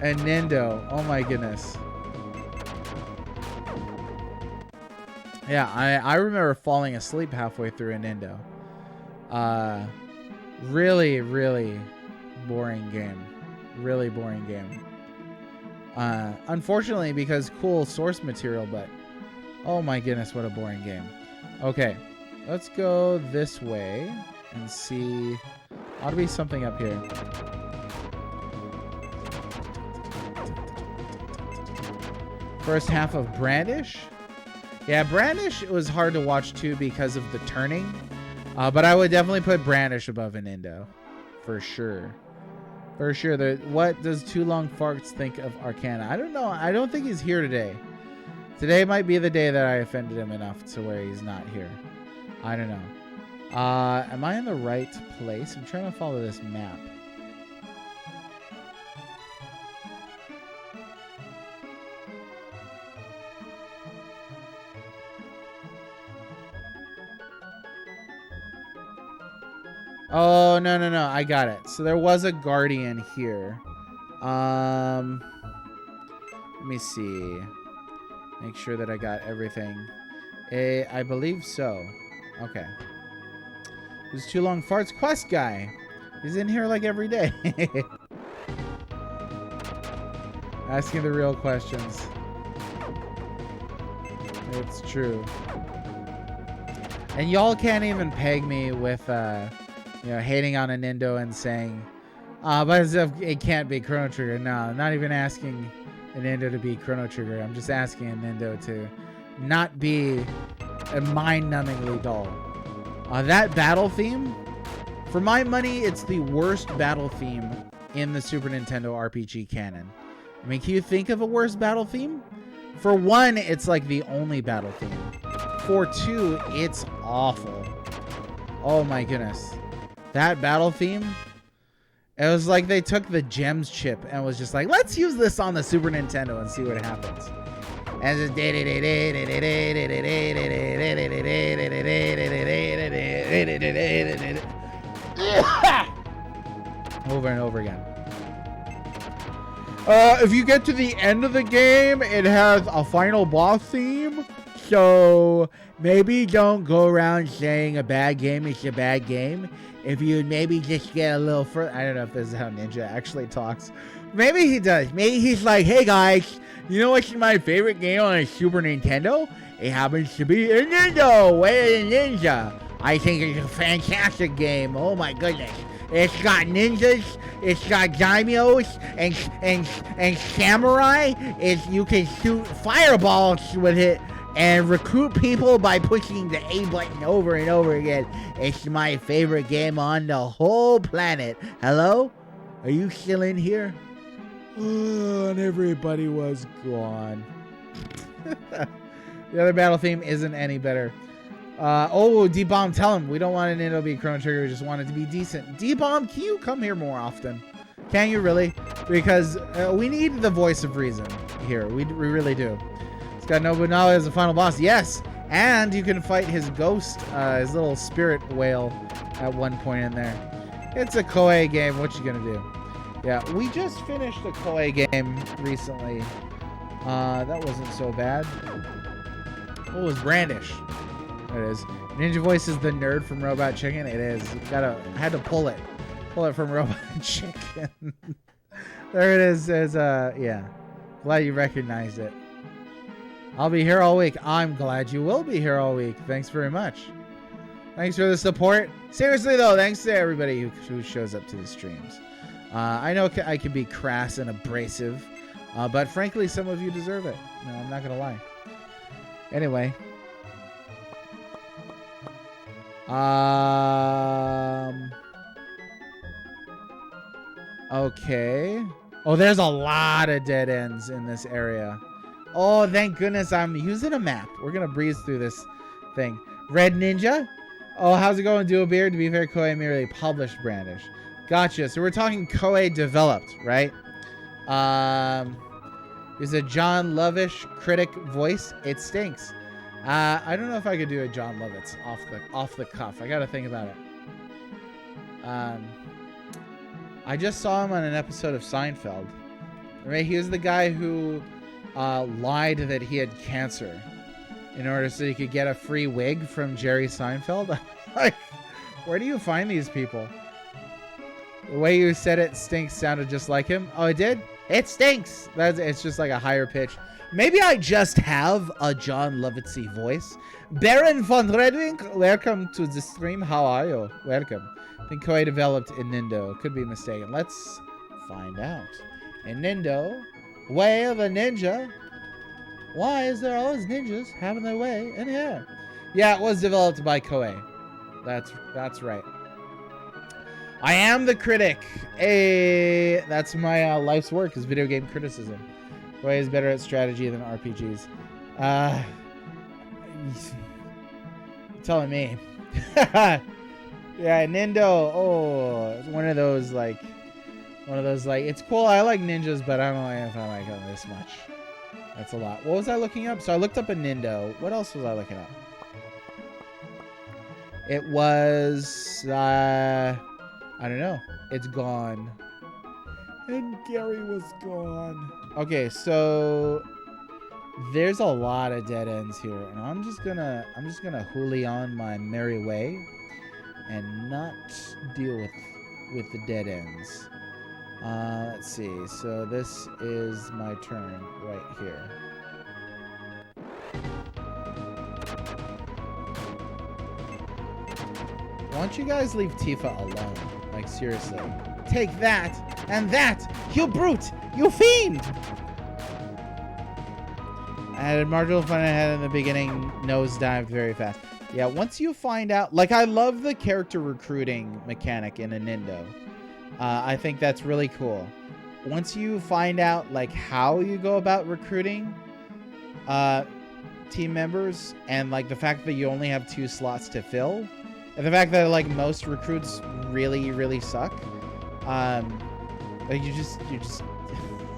Oh my goodness. Yeah, I remember falling asleep halfway through a Nindo. Really, really boring game. Really boring game. Unfortunately, because cool source material, but oh my goodness, what a boring game. Okay, let's go this way and see. Ought to be something up here. First half of Brandish. Yeah, Brandish was hard to watch too because of the turning. But I would definitely put Brandish above an Indo. For sure. For sure. What does Too Long Farts think of Arcana? I don't know. I don't think he's here today. Today might be the day that I offended him enough to where he's not here. I don't know. Am I in the right place? I'm trying to follow this map. Oh, no. I got it. So there was a Guardian here. Let me see. Make sure that I got everything. I believe so. Okay. Who's Too Long Farts? Quest guy. He's in here like every day. Asking the real questions. It's true. And y'all can't even peg me with, hating on a Nindo and saying, but it can't be Chrono Trigger. No, I'm not even asking a Nindo to be Chrono Trigger. I'm just asking a Nindo to not be mind-numbingly dull. That battle theme, for my money, it's the worst battle theme in the Super Nintendo RPG canon. I mean, can you think of a worse battle theme? For 1, it's like the only battle theme. For 2, it's awful. Oh my goodness. That battle theme, it was like they took the Gems chip and was just like, let's use this on the Super Nintendo and see what happens. And just over and over again. If you get to the end of the game, it has a final boss theme. So maybe don't go around saying a bad game is a bad game. If you maybe just get a little further, I don't know if this is how Ninja actually talks. Maybe he does. Maybe he's like, hey guys, you know what's my favorite game on a Super Nintendo? It happens to be a Nintendo. Way Ninja. I think it's a fantastic game. Oh my goodness. It's got ninjas, it's got daimyos, and samurai. You can shoot fireballs with it and recruit people by pushing the A button over and over again. It's my favorite game on the whole planet. Hello? Are you still in here? Oh, and everybody was gone. The other battle theme isn't any better. D-Bomb, tell him we don't want it to be Chrono Trigger. We just want it to be decent. D-Bomb, can you come here more often? Can you really? Because we need the voice of reason here. We really do. It's got Nobunaga as the final boss. Yes! And you can fight his ghost, his little spirit whale at one point in there. It's a Koei game. What you gonna do? Yeah, we just finished a Koei game recently. That wasn't so bad. What was Brandish? There it is. Ninja Voice is the nerd from Robot Chicken. It is. I had to pull it. Pull it from Robot Chicken. There it is. There's yeah. Glad you recognized it. I'll be here all week. I'm glad you will be here all week. Thanks very much. Thanks for the support. Seriously though, thanks to everybody who shows up to the streams. I know I can be crass and abrasive, but frankly, some of you deserve it. No, I'm not gonna lie. Anyway. Okay. Oh, there's a lot of dead ends in this area. Oh, thank goodness I'm using a map. We're gonna breeze through this thing. Red Ninja? Oh, how's it going, Duo Beard? To be fair, Koei merely published Brandish. Gotcha. So we're talking Koei developed, right? Is a John Lovish critic voice. It stinks. I don't know if I could do a John Lovitz off the cuff. I gotta think about it. I just saw him on an episode of Seinfeld. Right, he was the guy who lied that he had cancer in order so he could get a free wig from Jerry Seinfeld. Like, where do you find these people? The way you said it stinks sounded just like him. Oh, it did? It stinks. It's just like a higher pitch. Maybe I just have a John Lovitzy voice. Baron von Redwing, welcome to the stream. How are you? Welcome. I think Koei developed in Nindo. Could be mistaken. Let's find out. In Nindo, way of a ninja. Why is there always ninjas having their way in here? Yeah, it was developed by Koei. That's right. I am the critic. Hey, that's my life's work is video game criticism. Koei is better at strategy than RPGs. You're telling me. Yeah, Nindo. Oh, it's one of those like, it's cool. I like ninjas, but I don't know if I like them this much. That's a lot. What was I looking up? So I looked up a Nindo. What else was I looking up? It was, I don't know. It's gone. And Gary was gone. Okay, so there's a lot of dead ends here, and I'm just gonna hoolie on my merry way and not deal with the dead ends. Let's see. So this is my turn right here. Why don't you guys leave Tifa alone? Like, seriously. Take that and that, you brute, you fiend! I had a marginal fun ahead in the beginning, nosedived very fast. Yeah, once you find out, like, I love the character recruiting mechanic in a Nindo. I think that's really cool. Once you find out, like, how you go about recruiting team members, and, like, the fact that you only have 2 slots to fill, and the fact that, like, most recruits really, really suck, like, you just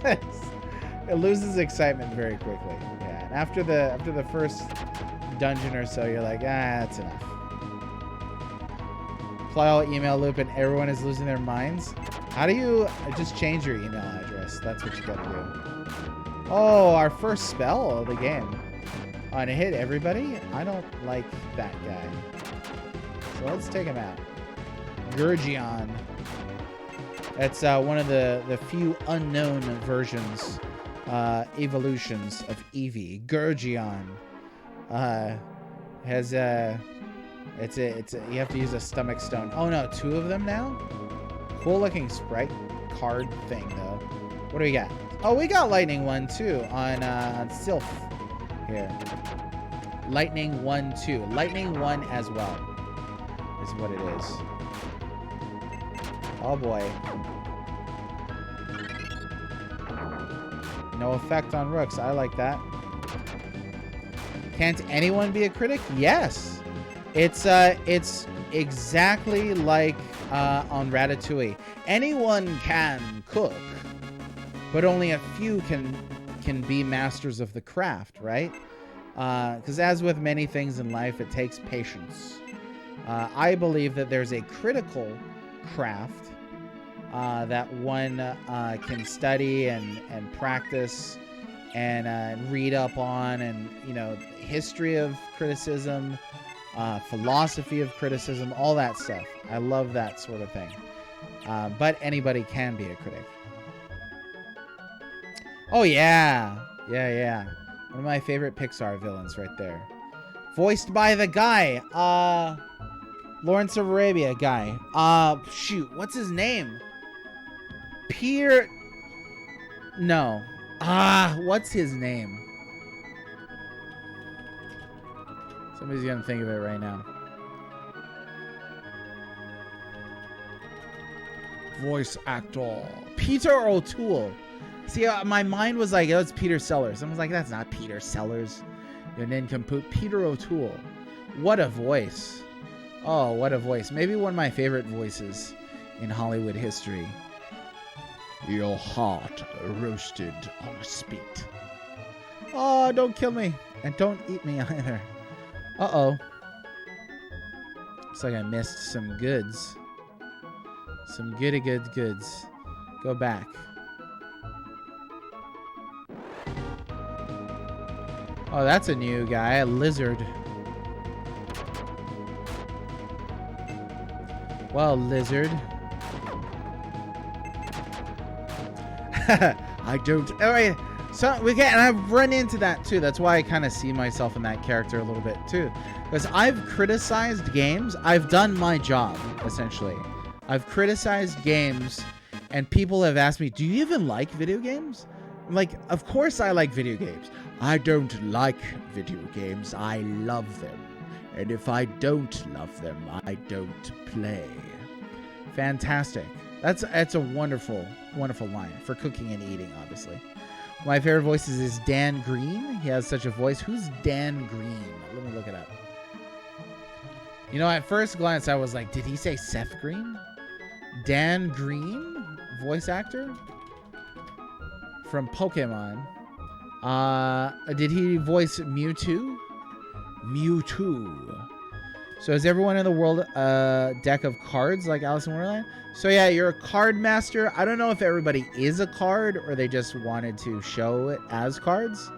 it loses excitement very quickly. Yeah, and after the first dungeon or so, you're like, that's enough. Apply all email loop and everyone is losing their minds. How do you just change your email address? That's what you gotta do. Oh, our first spell of the game. Oh, and it hit everybody? I don't like that guy. So let's take him out. Gurgion. That's one of the few unknown versions, evolutions of Eevee. Gurgion has you have to use a stomach stone. Oh no, 2 of them now? Cool looking sprite card thing though. What do we got? Oh, we got Lightning 1 too on Sylph here. Lightning 1 too. Lightning 1 as well is what it is. Oh boy. No effect on rooks. I like that. Can't anyone be a critic? Yes. It's exactly like on Ratatouille. Anyone can cook, but only a few can be masters of the craft, right? Because as with many things in life, it takes patience. I believe that there's a critical craft that one can study and practice and read up on, and history of criticism, philosophy of criticism, all that stuff. I love that sort of thing. But anybody can be a critic. Oh yeah. One of my favorite Pixar villains right there. Voiced by the guy, Lawrence of Arabia guy. Shoot, what's his name? No. What's his name? Somebody's gonna think of it right now. Voice actor. Peter O'Toole. See, my mind was like, oh, it's Peter Sellers. I was like, that's not Peter Sellers. Your nincompoop. Peter O'Toole. What a voice. Oh, what a voice. Maybe one of my favorite voices in Hollywood history. Your heart roasted on a spit. Oh, don't kill me. And don't eat me either. Uh-oh. Looks like I missed some goods. Some goody good goods. Go back. Oh, that's a new guy. A lizard. Well, lizard. I don't... Alright, so we can... And I've run into that, too. That's why I kind of see myself in that character a little bit, too. Because I've criticized games. I've done my job, essentially. I've criticized games, and people have asked me, do you even like video games? I'm like, of course I like video games. I don't like video games. I love them. And if I don't love them, I don't play. Fantastic. That's a wonderful, wonderful line for cooking and eating, obviously. My favorite voices is Dan Green. He has such a voice. Who's Dan Green? Let me look it up. At first glance, I was like, did he say Seth Green? Dan Green, voice actor from Pokemon. Did he voice Mewtwo? Mewtwo. So is everyone in the world a deck of cards like Alice in Wonderland? So yeah, you're a card master. I don't know if everybody is a card or they just wanted to show it as cards.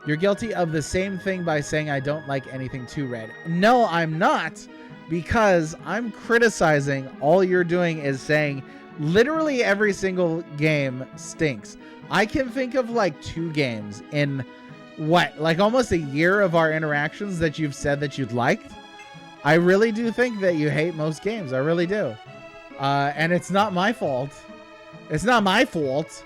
You're guilty of the same thing by saying I don't like anything too red. No, I'm not, because I'm criticizing. All you're doing is saying literally every single game stinks. I can think of like 2 games in like almost a year of our interactions that you've said that you'd liked. I really do think that you hate most games. I really do. And it's not my fault. It's not my fault.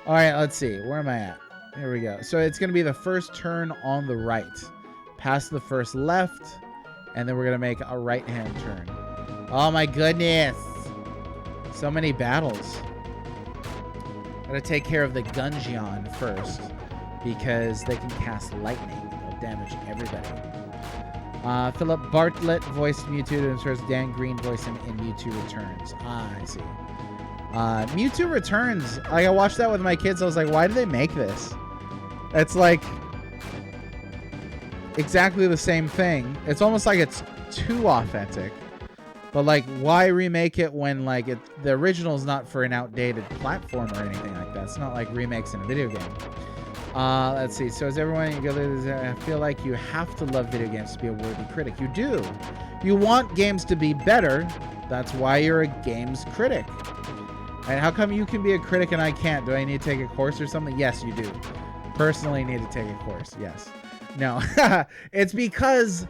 All right, let's see. Where am I at? Here we go. So it's going to be the first turn on the right. Past the first left. And then we're going to make a right-hand turn. Oh, my goodness. So many battles. Gotta take care of the Gungeon first, because they can cast lightning while damaging everybody. Philip Bartlett voiced Mewtwo, and first Dan Green voiced him in Mewtwo Returns. I see. Mewtwo Returns, like I watched that with my kids. I was like, why do they make this? It's like exactly the same thing. It's almost like it's too authentic. But like, why remake it when like the original is not for an outdated platform or anything like that? It's not like remakes in a video game. Let's see. So is everyone? I feel like you have to love video games to be a worthy critic. You do. You want games to be better. That's why you're a games critic. And how come you can be a critic and I can't? Do I need to take a course or something? Yes, you do. Personally, need to take a course. Yes. No. It's because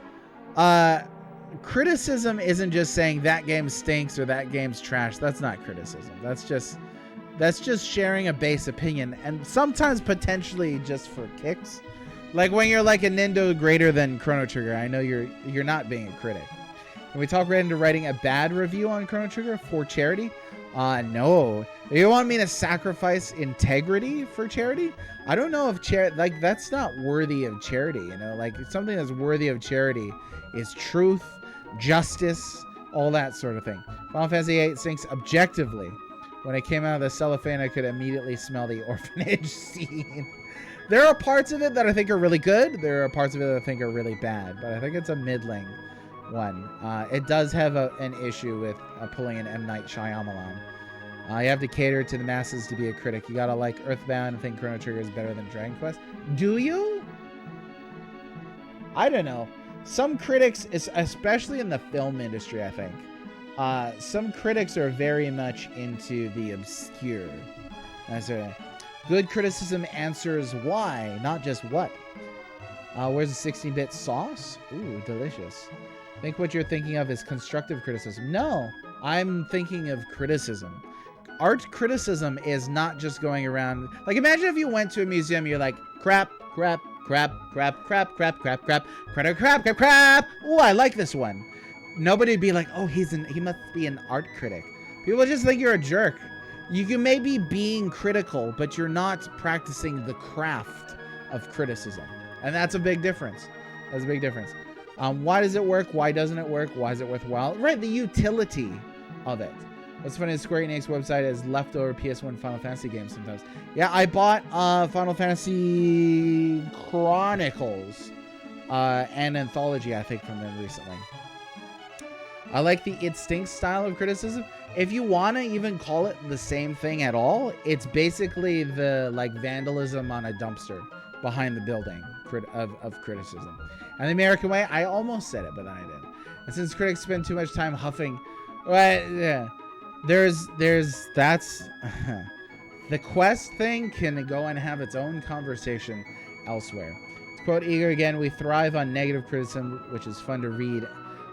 criticism isn't just saying that game stinks or that game's trash. That's not criticism. That's just sharing a base opinion, and sometimes potentially just for kicks. Like when you're like a Nintendo greater than Chrono Trigger, I know you're not being a critic. Can we talk right into writing a bad review on Chrono Trigger for charity? No. You want me to sacrifice integrity for charity? I don't know if like that's not worthy of charity, Like something that's worthy of charity is truth, justice, all that sort of thing. Final Fantasy VIII sinks objectively. When it came out of the cellophane, I could immediately smell the orphanage scene. There are parts of it that I think are really good. There are parts of it that I think are really bad, but I think it's a middling one. It does have an issue with pulling an M. Night Shyamalan. You have to cater to the masses to be a critic. You gotta like Earthbound and think Chrono Trigger is better than Dragon Quest. Do you? I don't know. Some critics, especially in the film industry, I think, some critics are very much into the obscure. That's a good criticism answers why, not just what. Where's the 16-bit sauce? Ooh, delicious. I think what you're thinking of is constructive criticism. No, I'm thinking of criticism. Art criticism is not just going around. Like, imagine if you went to a museum, you're like, crap, crap, crap, crap, crap, crap, crap, crap, crap, crap, crap, crap. Ooh, I like this one. Nobody would be like, oh, he must be an art critic. People just think you're a jerk. You can maybe being critical, but you're not practicing the craft of criticism. And that's a big difference. That's a big difference. Why does it work? Why doesn't it work? Why is it worthwhile? Right, the utility of it. What's funny is Square Enix website is leftover PS1 Final Fantasy games sometimes. Yeah, I bought Final Fantasy Chronicles, an anthology, I think, from them recently. I like the It Stinks style of criticism. If you want to even call it the same thing at all, it's basically the like vandalism on a dumpster behind the building of criticism. And the American way, I almost said it, but then I didn't. And since critics spend too much time huffing, right? Yeah. That's the quest thing can go and have its own conversation elsewhere. To quote Eager again, we thrive on negative criticism, which is fun to read.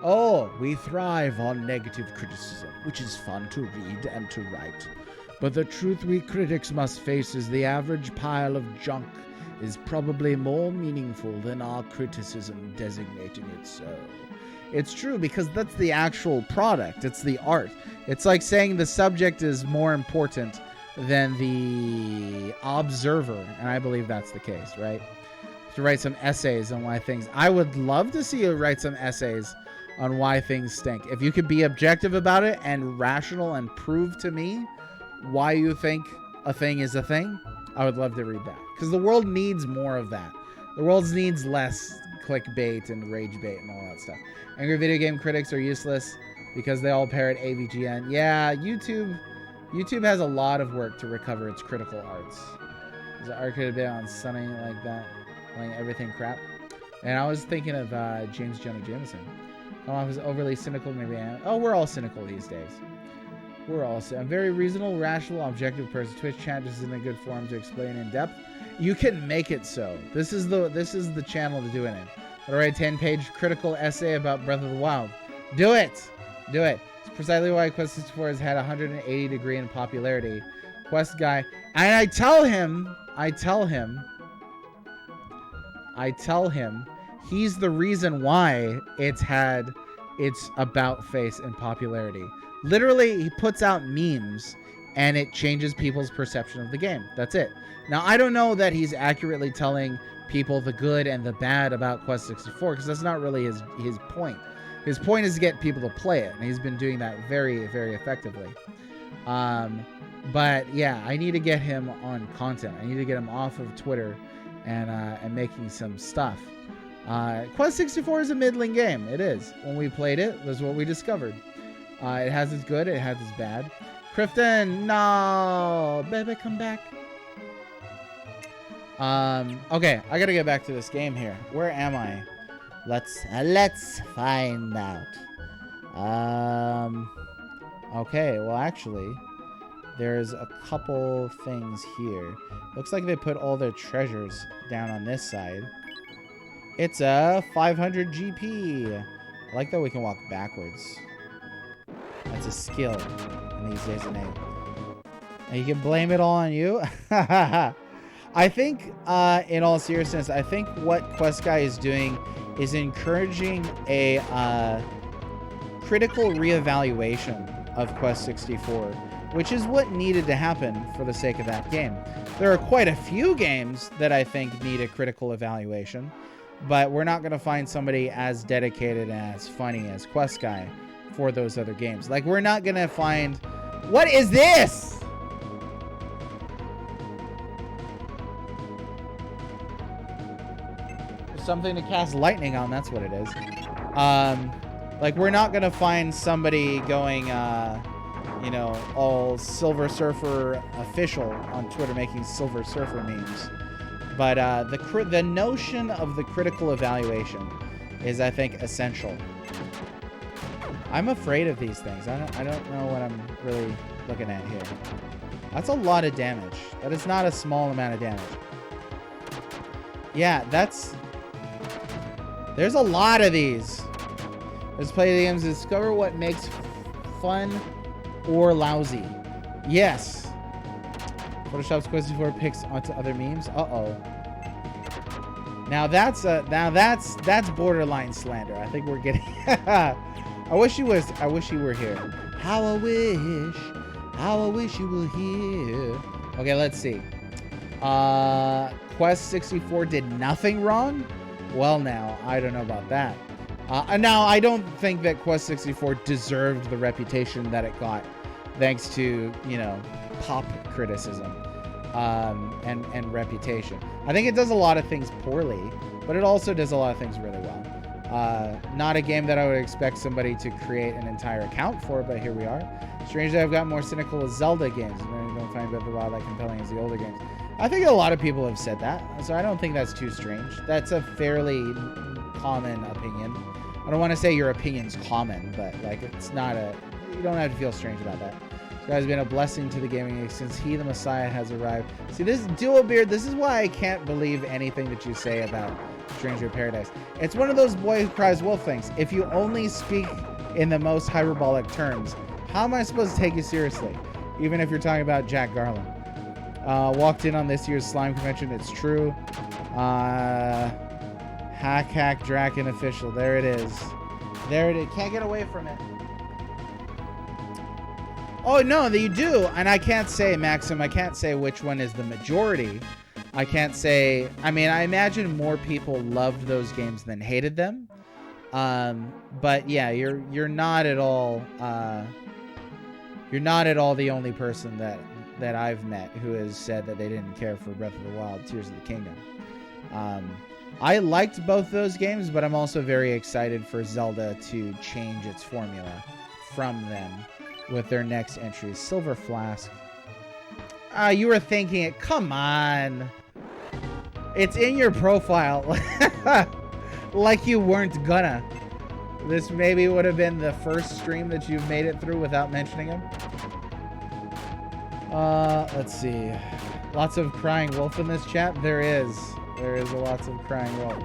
Oh, we thrive on negative criticism, which is fun to read and to write. But the truth we critics must face is the average pile of junk is probably more meaningful than our criticism designating it so. It's true, because that's the actual product. It's the art. It's like saying the subject is more important than the observer, and I believe that's the case, right? To write some essays on why things... I would love to see you write some essays on why things stink. If you could be objective about it and rational and prove to me why you think a thing is a thing, I would love to read that. Because the world needs more of that. The world needs less clickbait and rage bait and all that stuff. Angry video game critics are useless because they all parrot AVGN. Yeah, YouTube has a lot of work to recover its critical arts. There's an art could have been on something like that, playing everything crap. And I was thinking of James Jonah Jameson. Come off as overly cynical, maybe. Oh, we're all cynical these days. We're all I'm very reasonable, rational, objective person. Twitch chat just isn't a good forum to explain in depth. You can make it so. This is the channel to do it in. I'll write a 10-page critical essay about Breath of the Wild. Do it! Do it. It's precisely why Quest 64 has had 180 degree in popularity. Quest guy. And I tell him, he's the reason why it's had its about face in popularity. Literally, he puts out memes and it changes people's perception of the game. That's it. Now, I don't know that he's accurately telling people the good and the bad about Quest 64, because that's not really his point. His point is to get people to play it, and he's been doing that very, very effectively. But yeah, I need to get him on content. I need to get him off of Twitter and making some stuff. Quest 64 is a middling game. It is. When we played it, that's what we discovered. It has its good, it has its bad. Crifton, no, baby, come back. Okay, I gotta get back to this game here. Where am I? Let's find out. Okay, well, actually, there's a couple things here. Looks like they put all their treasures down on this side. It's a 500 GP. I like that we can walk backwards. That's a skill in these days and age. And you can blame it all on you. I think, in all seriousness, I think what Quest Guy is doing is encouraging a critical reevaluation of Quest 64, which is what needed to happen for the sake of that game. There are quite a few games that I think need a critical evaluation, but we're not going to find somebody as dedicated and as funny as Quest Guy for those other games. Like, we're not gonna find... What is this? Something to cast lightning on, that's what it is. Like, we're not gonna find somebody going, you know, all Silver Surfer official on Twitter making Silver Surfer memes. But the notion of the critical evaluation is, I think, essential. I'm afraid of these things. I don't know what I'm really looking at here. That's a lot of damage. That is not a small amount of damage. Yeah, that's... There's a lot of these. Let's play the games to discover what makes fun or lousy. Yes. Photoshop's Quest 4 picks onto other memes. Uh-oh. Now that's borderline slander. I think we're getting... I wish he were here. How I wish you were here. Okay, let's see. Quest 64 did nothing wrong? Well, now, I don't know about that. Now, I don't think that Quest 64 deserved the reputation that it got, thanks to, you know, pop criticism and reputation. I think it does a lot of things poorly, but it also does a lot of things really well. Not a game that I would expect somebody to create an entire account for, but here we are. Strangely, I've got more cynical as Zelda games, and I don't find Breath of the Wild that compelling as the older games. I think a lot of people have said that, so I don't think that's too strange. That's a fairly common opinion. I don't want to say your opinion's common, but like it's not a... You don't have to feel strange about that. This guy's been a blessing to the gaming age since he, the Messiah, has arrived. See, this Dual Beard, this is why I can't believe anything that you say about Stranger in Paradise. It's one of those boy who cries wolf things. If you only speak in the most hyperbolic terms, how am I supposed to take you seriously? Even if you're talking about Jack Garland. Walked in on this year's slime convention. It's true. Hack Draken official. There it is. There it is. Can't get away from it. Oh, no, you do. And I can't say, Maxim, I can't say which one is the majority. I can't say... I mean, I imagine more people loved those games than hated them. But yeah, you're not at all... you're not at all the only person that I've met who has said that they didn't care for Breath of the Wild, Tears of the Kingdom. I liked both those games, but I'm also very excited for Zelda to change its formula from them with their next entries. Silver Flask. You were thinking it. Come on. It's in your profile. Like you weren't gonna. This maybe would have been the first stream that you've made it through without mentioning him. Let's see. Lots of crying wolf in this chat. There is lots of crying wolf.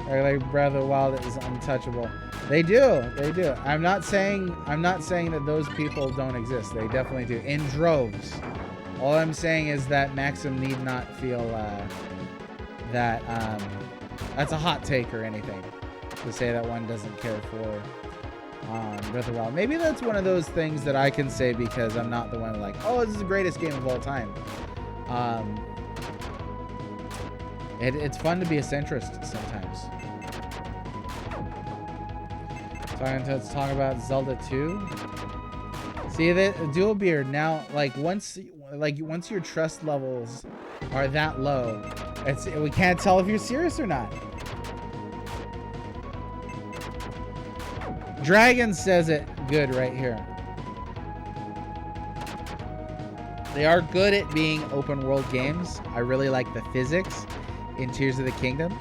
Like Breath of the Wild is untouchable. They do. I'm not saying that those people don't exist. They definitely do. In droves. All I'm saying is that Maxim need not feel that that's a hot take or anything to say that one doesn't care for Breath of the Wild. Maybe that's one of those things that I can say because I'm not the one like, oh, this is the greatest game of all time. It's fun to be a centrist sometimes. Let's talk about Zelda 2. See, the Dual Beard now, like once your trust levels are that low, we can't tell if you're serious or not. Dragon says it good right here. They are good at being open world games. I really like the physics in Tears of the Kingdom.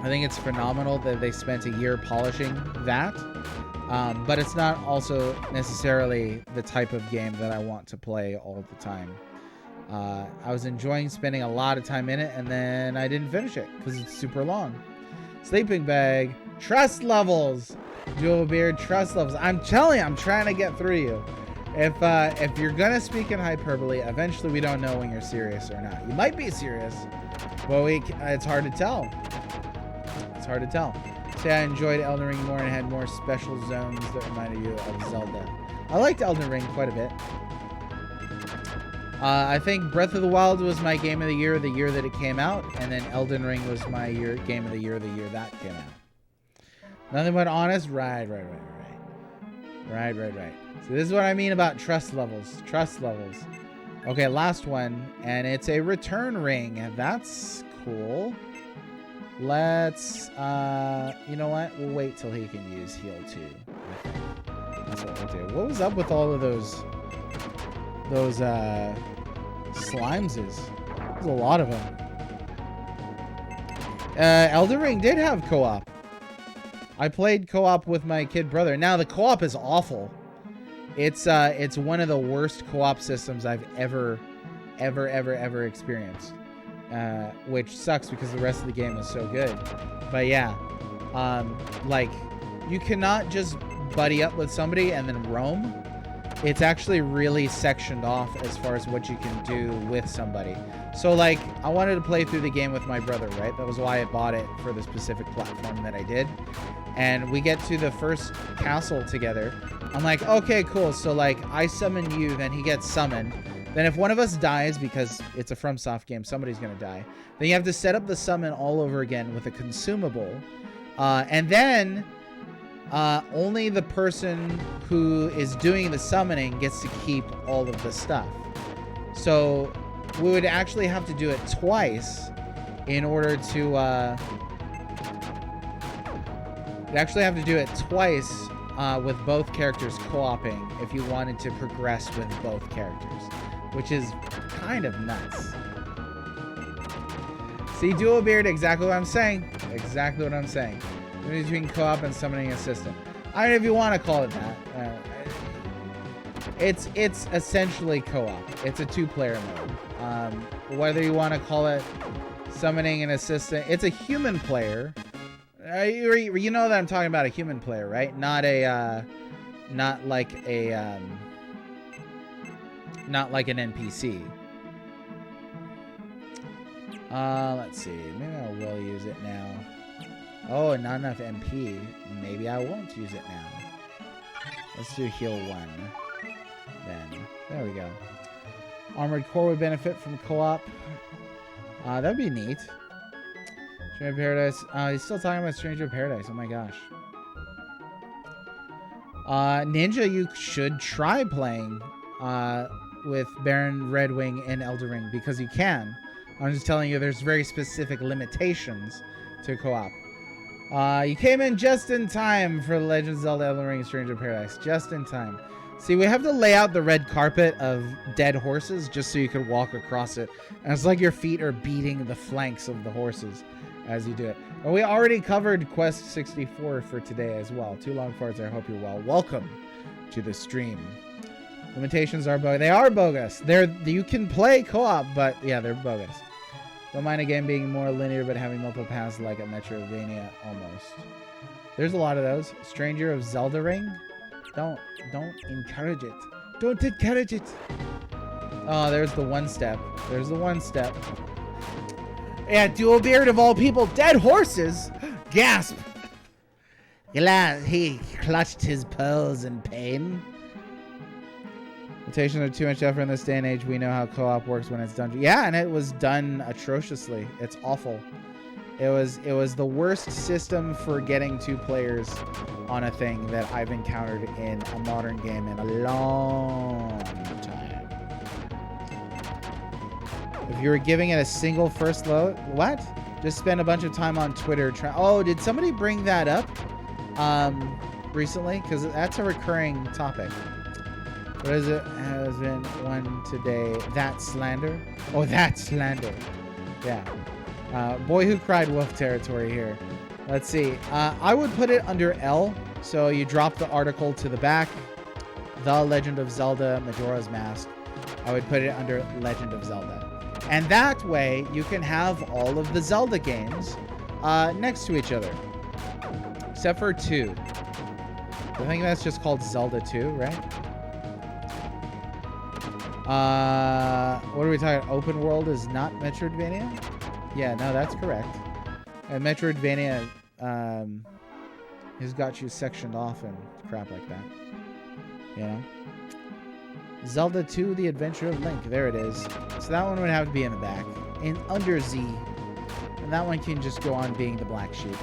I think it's phenomenal that they spent a year polishing that. But it's not also necessarily the type of game that I want to play all the time. I was enjoying spending a lot of time in it, and then I didn't finish it because it's super long. Sleeping Bag. Trust levels. Dual Beard, trust levels. I'm telling you, I'm trying to get through you. If you're gonna speak in hyperbole, eventually we don't know when you're serious or not. You might be serious, but it's hard to tell. It's hard to tell. Say I enjoyed Elden Ring more and had more special zones that reminded you of Zelda. I liked Elden Ring quite a bit. I think Breath of the Wild was my game of the year that it came out, and then Elden Ring was my game of the year that came out. Nothing but honest, right. Right. So this is what I mean about trust levels. Trust levels. Okay, last one. And it's a return ring. That's cool. Let's, you know what? We'll wait till he can use heal 2. I think. That's what we'll do. What was up with all of those slimeses? There's a lot of them. Elden Ring did have co-op. I played co-op with my kid brother. Now the co-op is awful. It's one of the worst co-op systems I've ever experienced. Which sucks because the rest of the game is so good. But yeah, like you cannot just buddy up with somebody and then roam. It's actually really sectioned off as far as what you can do with somebody. So like I wanted to play through the game with my brother, right? That was why I bought it for the specific platform that I did. And we get to the first castle together. I'm like, okay, cool. So like I summon you, then he gets summoned. Then if one of us dies, because it's a FromSoft game, somebody's going to die. Then you have to set up the summon all over again with a consumable. And then only the person who is doing the summoning gets to keep all of the stuff. So we would actually have to do it twice in order to... we'd actually have to do it twice with both characters co-oping if you wanted to progress with both characters. Which is kind of nuts. See, dual beard, exactly what I'm saying. Exactly what I'm saying. Between co-op and summoning assistant. I don't know if you want to call it that. It's essentially co-op. It's a 2-player mode. Whether you want to call it summoning an assistant, it's a human player. You know that I'm talking about a human player, right? Not a, not like an NPC. Let's see. Maybe I will use it now. Oh, not enough MP. Maybe I won't use it now. Let's do heal 1. Then. There we go. Armored Core would benefit from co-op. That'd be neat. Stranger of Paradise. He's still talking about Stranger of Paradise. Oh my gosh. Ninja, you should try playing with Baron Redwing and Elden Ring because you can. I'm just telling you there's very specific limitations to co-op. You came in just in time for Legend of Zelda Elden Ring Stranger of Paradise. Just in time. See, we have to lay out the red carpet of dead horses just so you can walk across it. And it's like your feet are beating the flanks of the horses as you do it. And we already covered Quest 64 for today as well. Too long farts, I hope you're well. Welcome to the stream. Limitations are bogus. They are bogus. You can play co-op, but yeah, they're bogus. Don't mind a game being more linear, but having multiple paths like a Metroidvania almost. There's a lot of those. Stranger of Zelda Ring. Don't encourage it. Don't encourage it. Oh, there's the one step. There's the one step. Yeah, dual beard of all people. Dead horses. Gasp. He clutched his pearls in pain. Limitations are too much effort in this day and age. We know how co-op works when it's done. Yeah, and it was done atrociously. It's awful. It was the worst system for getting 2 players on a thing that I've encountered in a modern game in a long time. If you were giving it a single first load, what? Just spend a bunch of time on Twitter. Oh, did somebody bring that up recently? Because that's a recurring topic. What is it? Has been one today. That slander? Oh, that slander. Yeah. Boy Who Cried Wolf territory here. Let's see. I would put it under L. So you drop the article to the back. The Legend of Zelda Majora's Mask. I would put it under Legend of Zelda. And that way you can have all of the Zelda games next to each other. Except for 2. I think that's just called Zelda 2, right? What are we talking? Open world is not Metroidvania? Yeah, no, that's correct. And Metroidvania has got you sectioned off and crap like that. You know? Zelda 2, The Adventure of Link. There it is. So that one would have to be in the back. In under Z. And that one can just go on being the black sheep.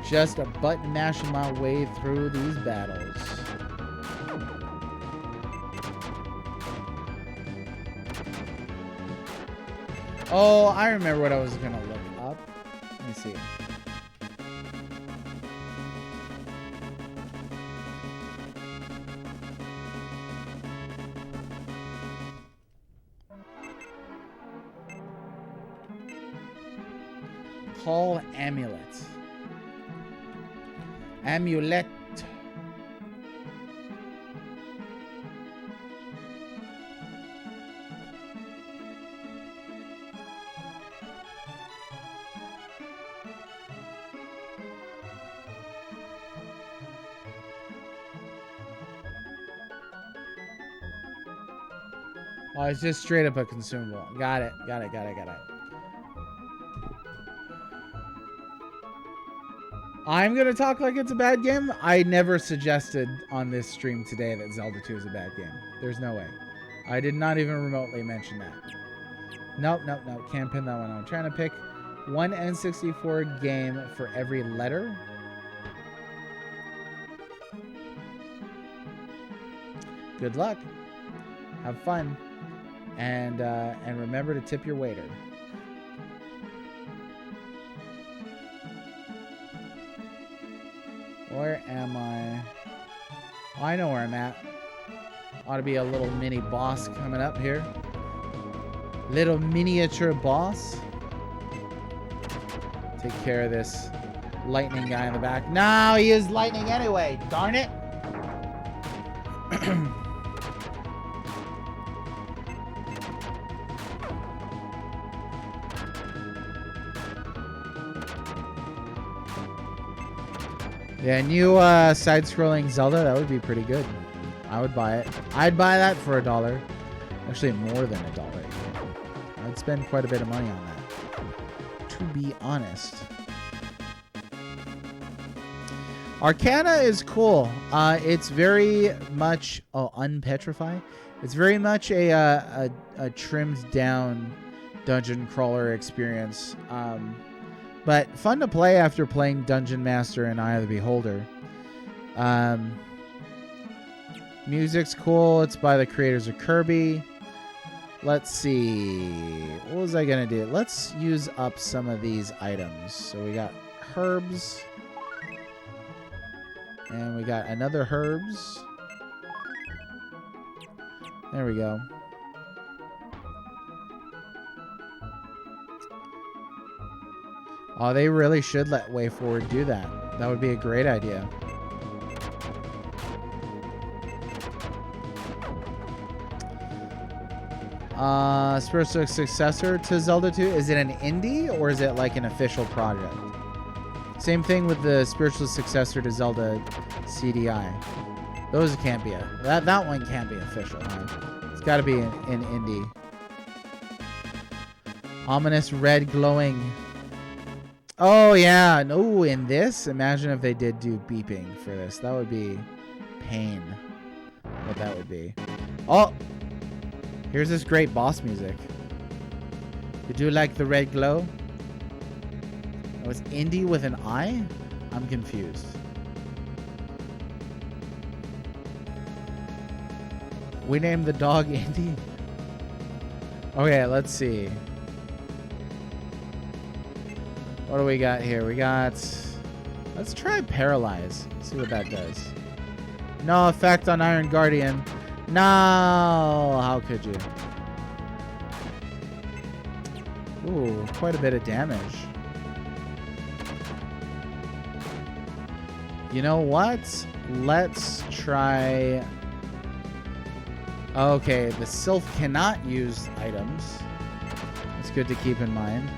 Just a button mashing my way through these battles. Oh, I remember what I was gonna look up. Let me see. Call amulet. Amulet. Oh, it's just straight up a consumable. Got it. Got it. Got it. Got it. I'm going to talk like it's a bad game. I never suggested on this stream today that Zelda 2 is a bad game. There's no way. I did not even remotely mention that. Nope, nope, nope. Can't pin that one. I'm trying to pick one N64 game for every letter. Good luck. Have fun. And remember to tip your waiter. Where am I? Oh, I know where I'm at. Ought to be a little mini boss coming up here. Little miniature boss. Take care of this lightning guy in the back. No, he is lightning anyway. Darn it. Yeah, new side-scrolling Zelda, that would be pretty good. I would buy it. I'd buy that for $1. Actually, more than $1. I'd spend quite a bit of money on that, to be honest. Arcana is cool. It's very much unpetrify. It's very much a trimmed down dungeon crawler experience. But fun to play after playing Dungeon Master and Eye of the Beholder. Music's cool. It's by the creators of Kirby. Let's see. What was I going to do? Let's use up some of these items. So we got herbs. And we got another herbs. There we go. Oh, they really should let WayForward do that. That would be a great idea. Spiritual successor to Zelda 2. Is it an indie or is it like an official project? Same thing with the spiritual successor to Zelda CDI. Those can't be that one can't be official, huh? It's got to be an indie. Ominous red glowing. Oh, yeah. No, in this, imagine if they did do beeping for this. That would be pain. What that would be. Oh, here's this great boss music. You do like the red glow? Oh, it's indie with an I? I'm confused. We named the dog Indy? Okay, let's see. What do we got here? We got... Let's try Paralyze. See what that does. No effect on Iron Guardian. No! How could you? Ooh, quite a bit of damage. You know what? Let's try... Okay, the Sylph cannot use items. It's good to keep in mind.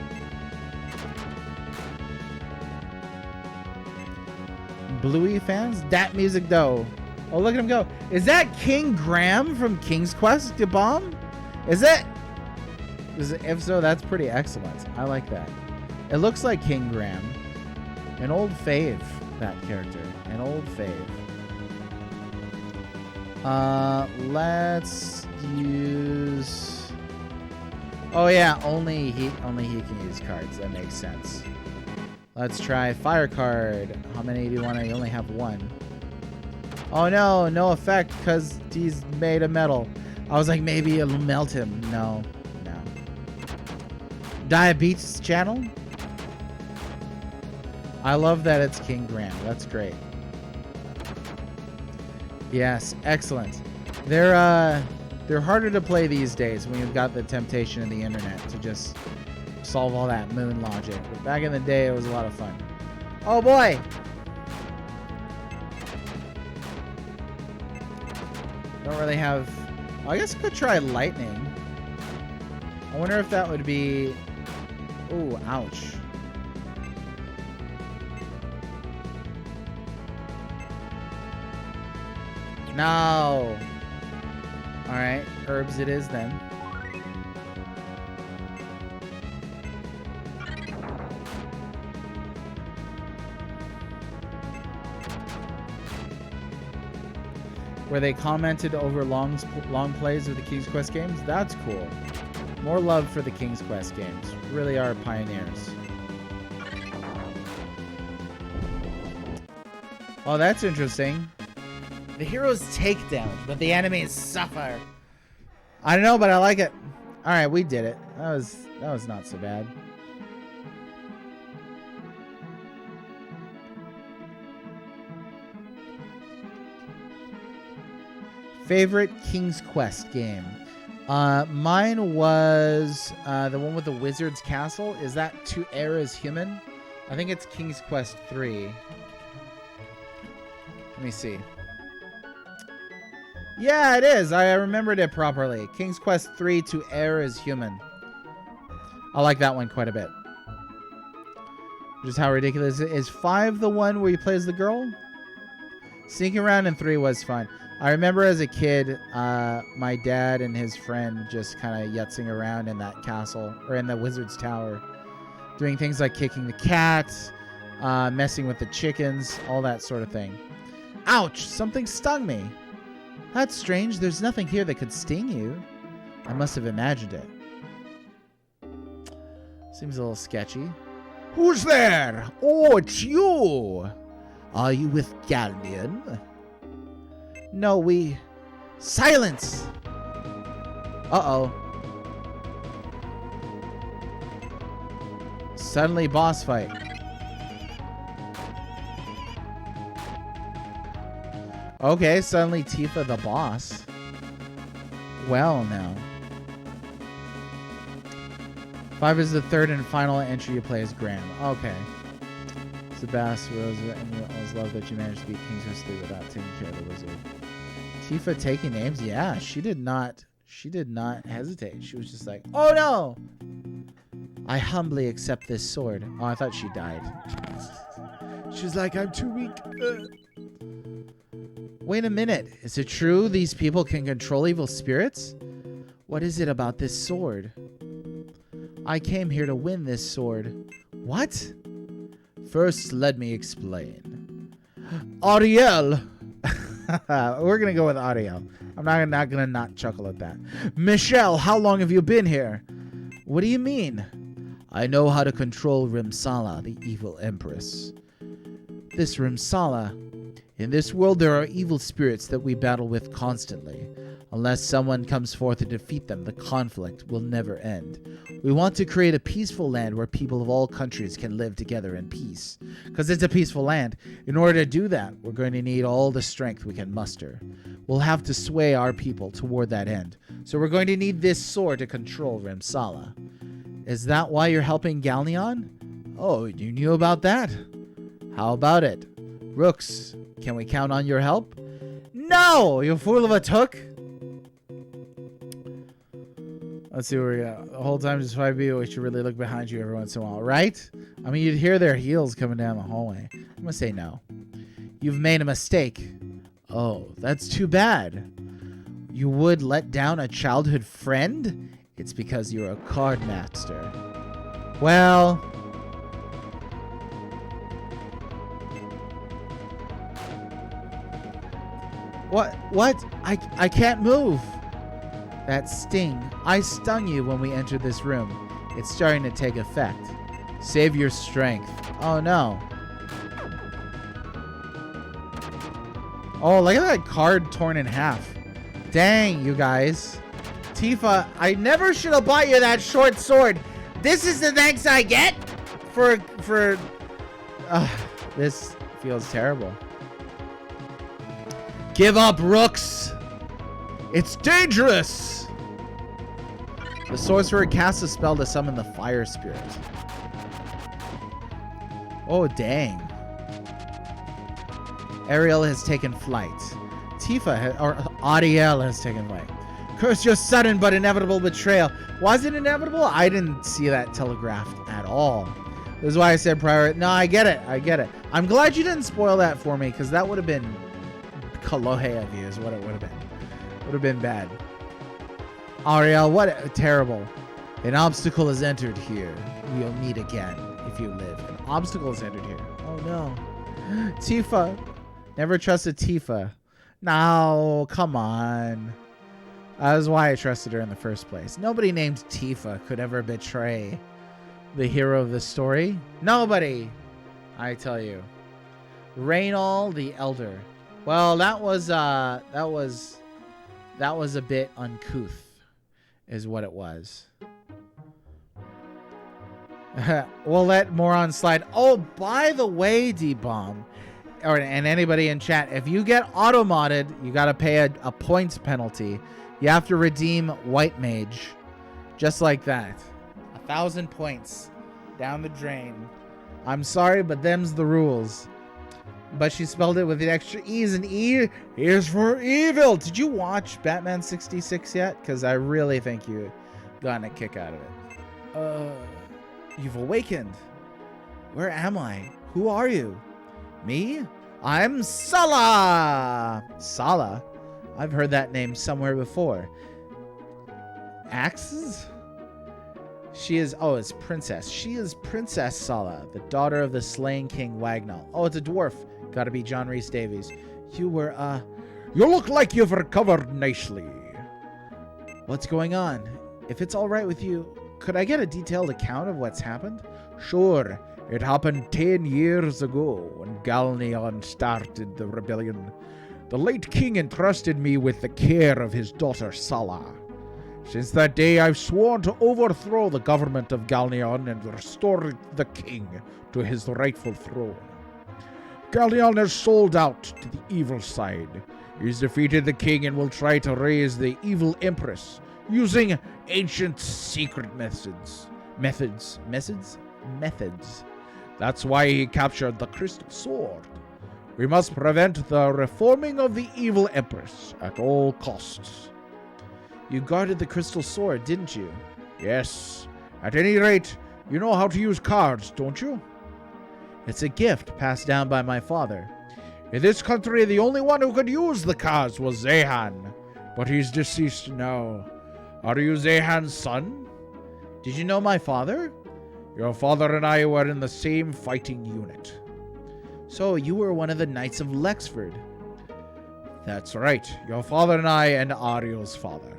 Bluey fans? That music though. Oh, look at him go. Is that King Graham from King's Quest to Bomb? Is it? If so, that's pretty excellent. I like that. It looks like King Graham. An old fave, that character. An old fave. Let's use... Oh yeah, only he can use cards. That makes sense. Let's try fire card. How many do you want? I only have one. Oh no, no effect because he's made of metal. I was like, maybe it'll melt him. No, no. Diabetes channel. I love that it's King Graham. That's great. Yes, excellent. They're harder to play these days when you've got the temptation of the internet to just solve all that moon logic. But back in the day, it was a lot of fun. Oh boy! Don't really have... I guess I could try lightning. I wonder if that would be... Ooh, ouch. No! Alright, herbs it is then. Where they commented over long plays of the King's Quest games. That's cool. More love for the King's Quest games. Really are pioneers. Oh, that's interesting. The heroes take damage, but the enemies suffer. I don't know, but I like it. All right, we did it. That was not so bad. Favorite King's Quest game? Mine was the one with the Wizard's Castle. Is that To Err Is Human? I think it's King's Quest 3. Let me see. Yeah, it is. I remembered it properly. King's Quest 3 To Err Is Human. I like that one quite a bit. Just how ridiculous it is. 5 the one where he plays the girl? Sneaking around in 3 was fun. I remember as a kid, my dad and his friend just kind of yutzing around in that castle, or in the wizard's tower, doing things like kicking the cat, messing with the chickens, all that sort of thing. Ouch! Something stung me. That's strange. There's nothing here that could sting you. I must have imagined it. Seems a little sketchy. Who's there? Oh, it's you! Are you with Galnian? No, we... Silence! Uh-oh. Suddenly boss fight. Okay, suddenly Tifa the boss. Well, now. 5 is the third and final entry you play as Graham. Okay. Sebastian Rose, and you always love that you managed to beat King's Quest 3 without taking care of the wizard. Tifa taking names? Yeah, she did not hesitate. She was just like, oh no! I humbly accept this sword. Oh, I thought she died. She's like, I'm too weak. Wait a minute. Is it true these people can control evil spirits? What is it about this sword? I came here to win this sword. What? First, let me explain. Ariel! We're going to go with Ariel. I'm not going to not chuckle at that. Michelle, how long have you been here? What do you mean? I know how to control Rimsala, the evil empress. This Rimsala. In this world, there are evil spirits that we battle with constantly. Unless someone comes forth to defeat them, the conflict will never end. We want to create a peaceful land where people of all countries can live together in peace. Because it's a peaceful land. In order to do that, we're going to need all the strength we can muster. We'll have to sway our people toward that end. So we're going to need this sword to control Rimsala. Is that why you're helping Galneon? Oh, you knew about that? How about it? Rooks, can we count on your help? No! You fool of a took! Let's see where we go. The whole time just 5B, we should really look behind you every once in a while, right? I mean, you'd hear their heels coming down the hallway. I'm going to say no. You've made a mistake. Oh, that's too bad. You would let down a childhood friend? It's because you're a card master. Well... What? I can't move. That sting. I stung you when we entered this room. It's starting to take effect. Save your strength. Oh, no. Oh, look at that card torn in half. Dang, you guys. Tifa, I never should have bought you that short sword. This is the thanks I get for this feels terrible. Give up, rooks. It's dangerous. The sorcerer casts a spell to summon the fire spirit. Oh, dang. Ariel has taken flight. Ariel has taken flight. Curse your sudden but inevitable betrayal. Was it inevitable? I didn't see that telegraphed at all. This is why I said prior. No, I get it. I get it. I'm glad you didn't spoil that for me, because that would have been Kalohe of you is what it would have been. Would have been bad. Ariel, what terrible. An obstacle is entered here. We'll meet again if you live. An obstacle is entered here. Oh no. Tifa. Never trusted Tifa. No, come on. That was why I trusted her in the first place. Nobody named Tifa could ever betray the hero of the story. Nobody, I tell you. Raynal the Elder. Well, that was a bit uncouth, is what it was. We'll let Moron slide. Oh, by the way, D-Bomb, and anybody in chat, if you get auto-modded, you got to pay a points penalty. You have to redeem White Mage. Just like that. 1,000 points. Down the drain. I'm sorry, but them's the rules. But she spelled it with an extra E's, and E is for evil. Did you watch Batman 66 yet? Because I really think you got a kick out of it. You've awakened. Where am I? Who are you? Me? I'm Sala. Sala? I've heard that name somewhere before. Axes? She is, it's Princess. She is Princess Sala, the daughter of the slain King Wagnall. Oh, it's a dwarf. Gotta be John Rhys Davies. You were, You look like you've recovered nicely. What's going on? If it's all right with you, could I get a detailed account of what's happened? Sure. It happened 10 years ago when Galneon started the rebellion. The late king entrusted me with the care of his daughter Sala. Since that day, I've sworn to overthrow the government of Galneon and restore the king to his rightful throne. Galneon has sold out to the evil side. He's defeated the king and will try to raise the evil empress using ancient secret methods. That's why he captured the crystal sword. We must prevent the reforming of the evil empress at all costs. You guarded the crystal sword, didn't you? Yes. At any rate, you know how to use cards, don't you? It's a gift passed down by my father. In this country, the only one who could use the cards was Zehan, but he's deceased now. Are you Zehan's son? Did you know my father? Your father and I were in the same fighting unit. So you were one of the Knights of Lexford. That's right. Your father and I and Ariel's father.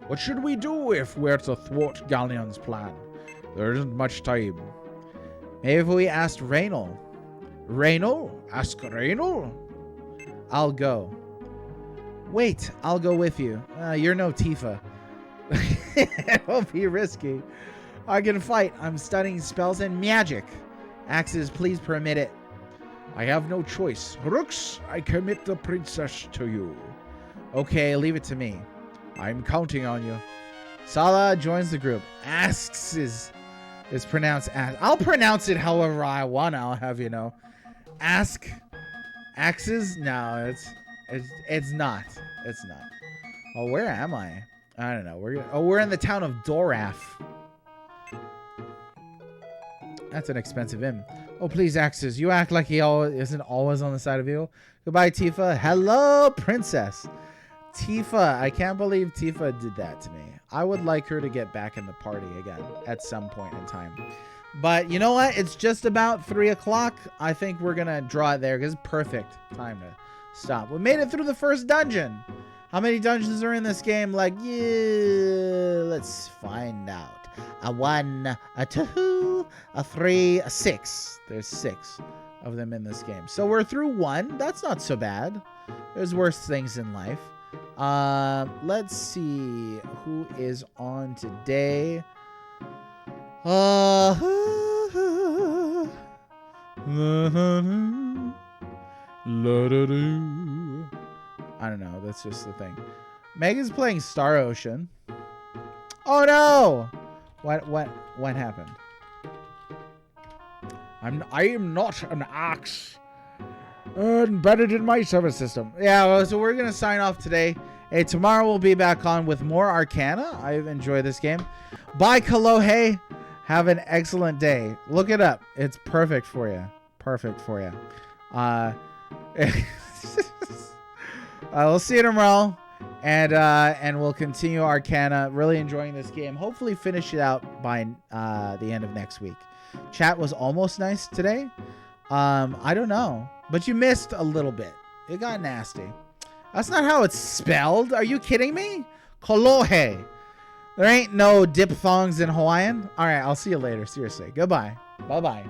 What should we do if we're to thwart Galneon's plan? There isn't much time. Maybe if we asked Raynal. Raynal? Ask Raynal? I'll go. Wait, I'll go with you. You're no Tifa. It won't be risky. I can fight. I'm studying spells and magic. Axes, please permit it. I have no choice. Rooks, I commit the princess to you. Okay, leave it to me. I'm counting on you. Sala joins the group. Asks is pronounced as. I'll pronounce it however I want. I'll have you know. Ask. Axes? No, it's not. It's not. Oh, where am I? I don't know. We're in the town of Doraf. That's an expensive inn. Oh, please, Axes. You act like he isn't always on the side of you. Goodbye, Tifa. Hello, princess. Tifa. I can't believe Tifa did that to me. I would like her to get back in the party again at some point in time. But you know what? It's just about 3 o'clock. I think we're going to draw it there because it's perfect time to stop. We made it through the first dungeon. How many dungeons are in this game? Like, yeah, let's find out. a 1, a 2, a 3, a 6. There's 6 of them in this game. So we're through 1. That's not so bad. There's worse things in life. Let's see who is on today. I don't know. That's just the thing. Megan's playing Star Ocean. Oh no! What happened? I am not an ox embedded in my service system. Yeah, well, so we're gonna sign off today. Hey, tomorrow we'll be back on with more Arcana. I've enjoyed this game. Bye, Kalohe. Have an excellent day. Look it up. It's perfect for you. Perfect for you. We'll see you tomorrow. And we'll continue Arcana. Really enjoying this game. Hopefully finish it out by the end of next week. Chat was almost nice today. I don't know. But you missed a little bit. It got nasty. That's not how it's spelled. Are you kidding me? Kolohe. There ain't no diphthongs in Hawaiian. All right, I'll see you later. Seriously. Goodbye. Bye-bye.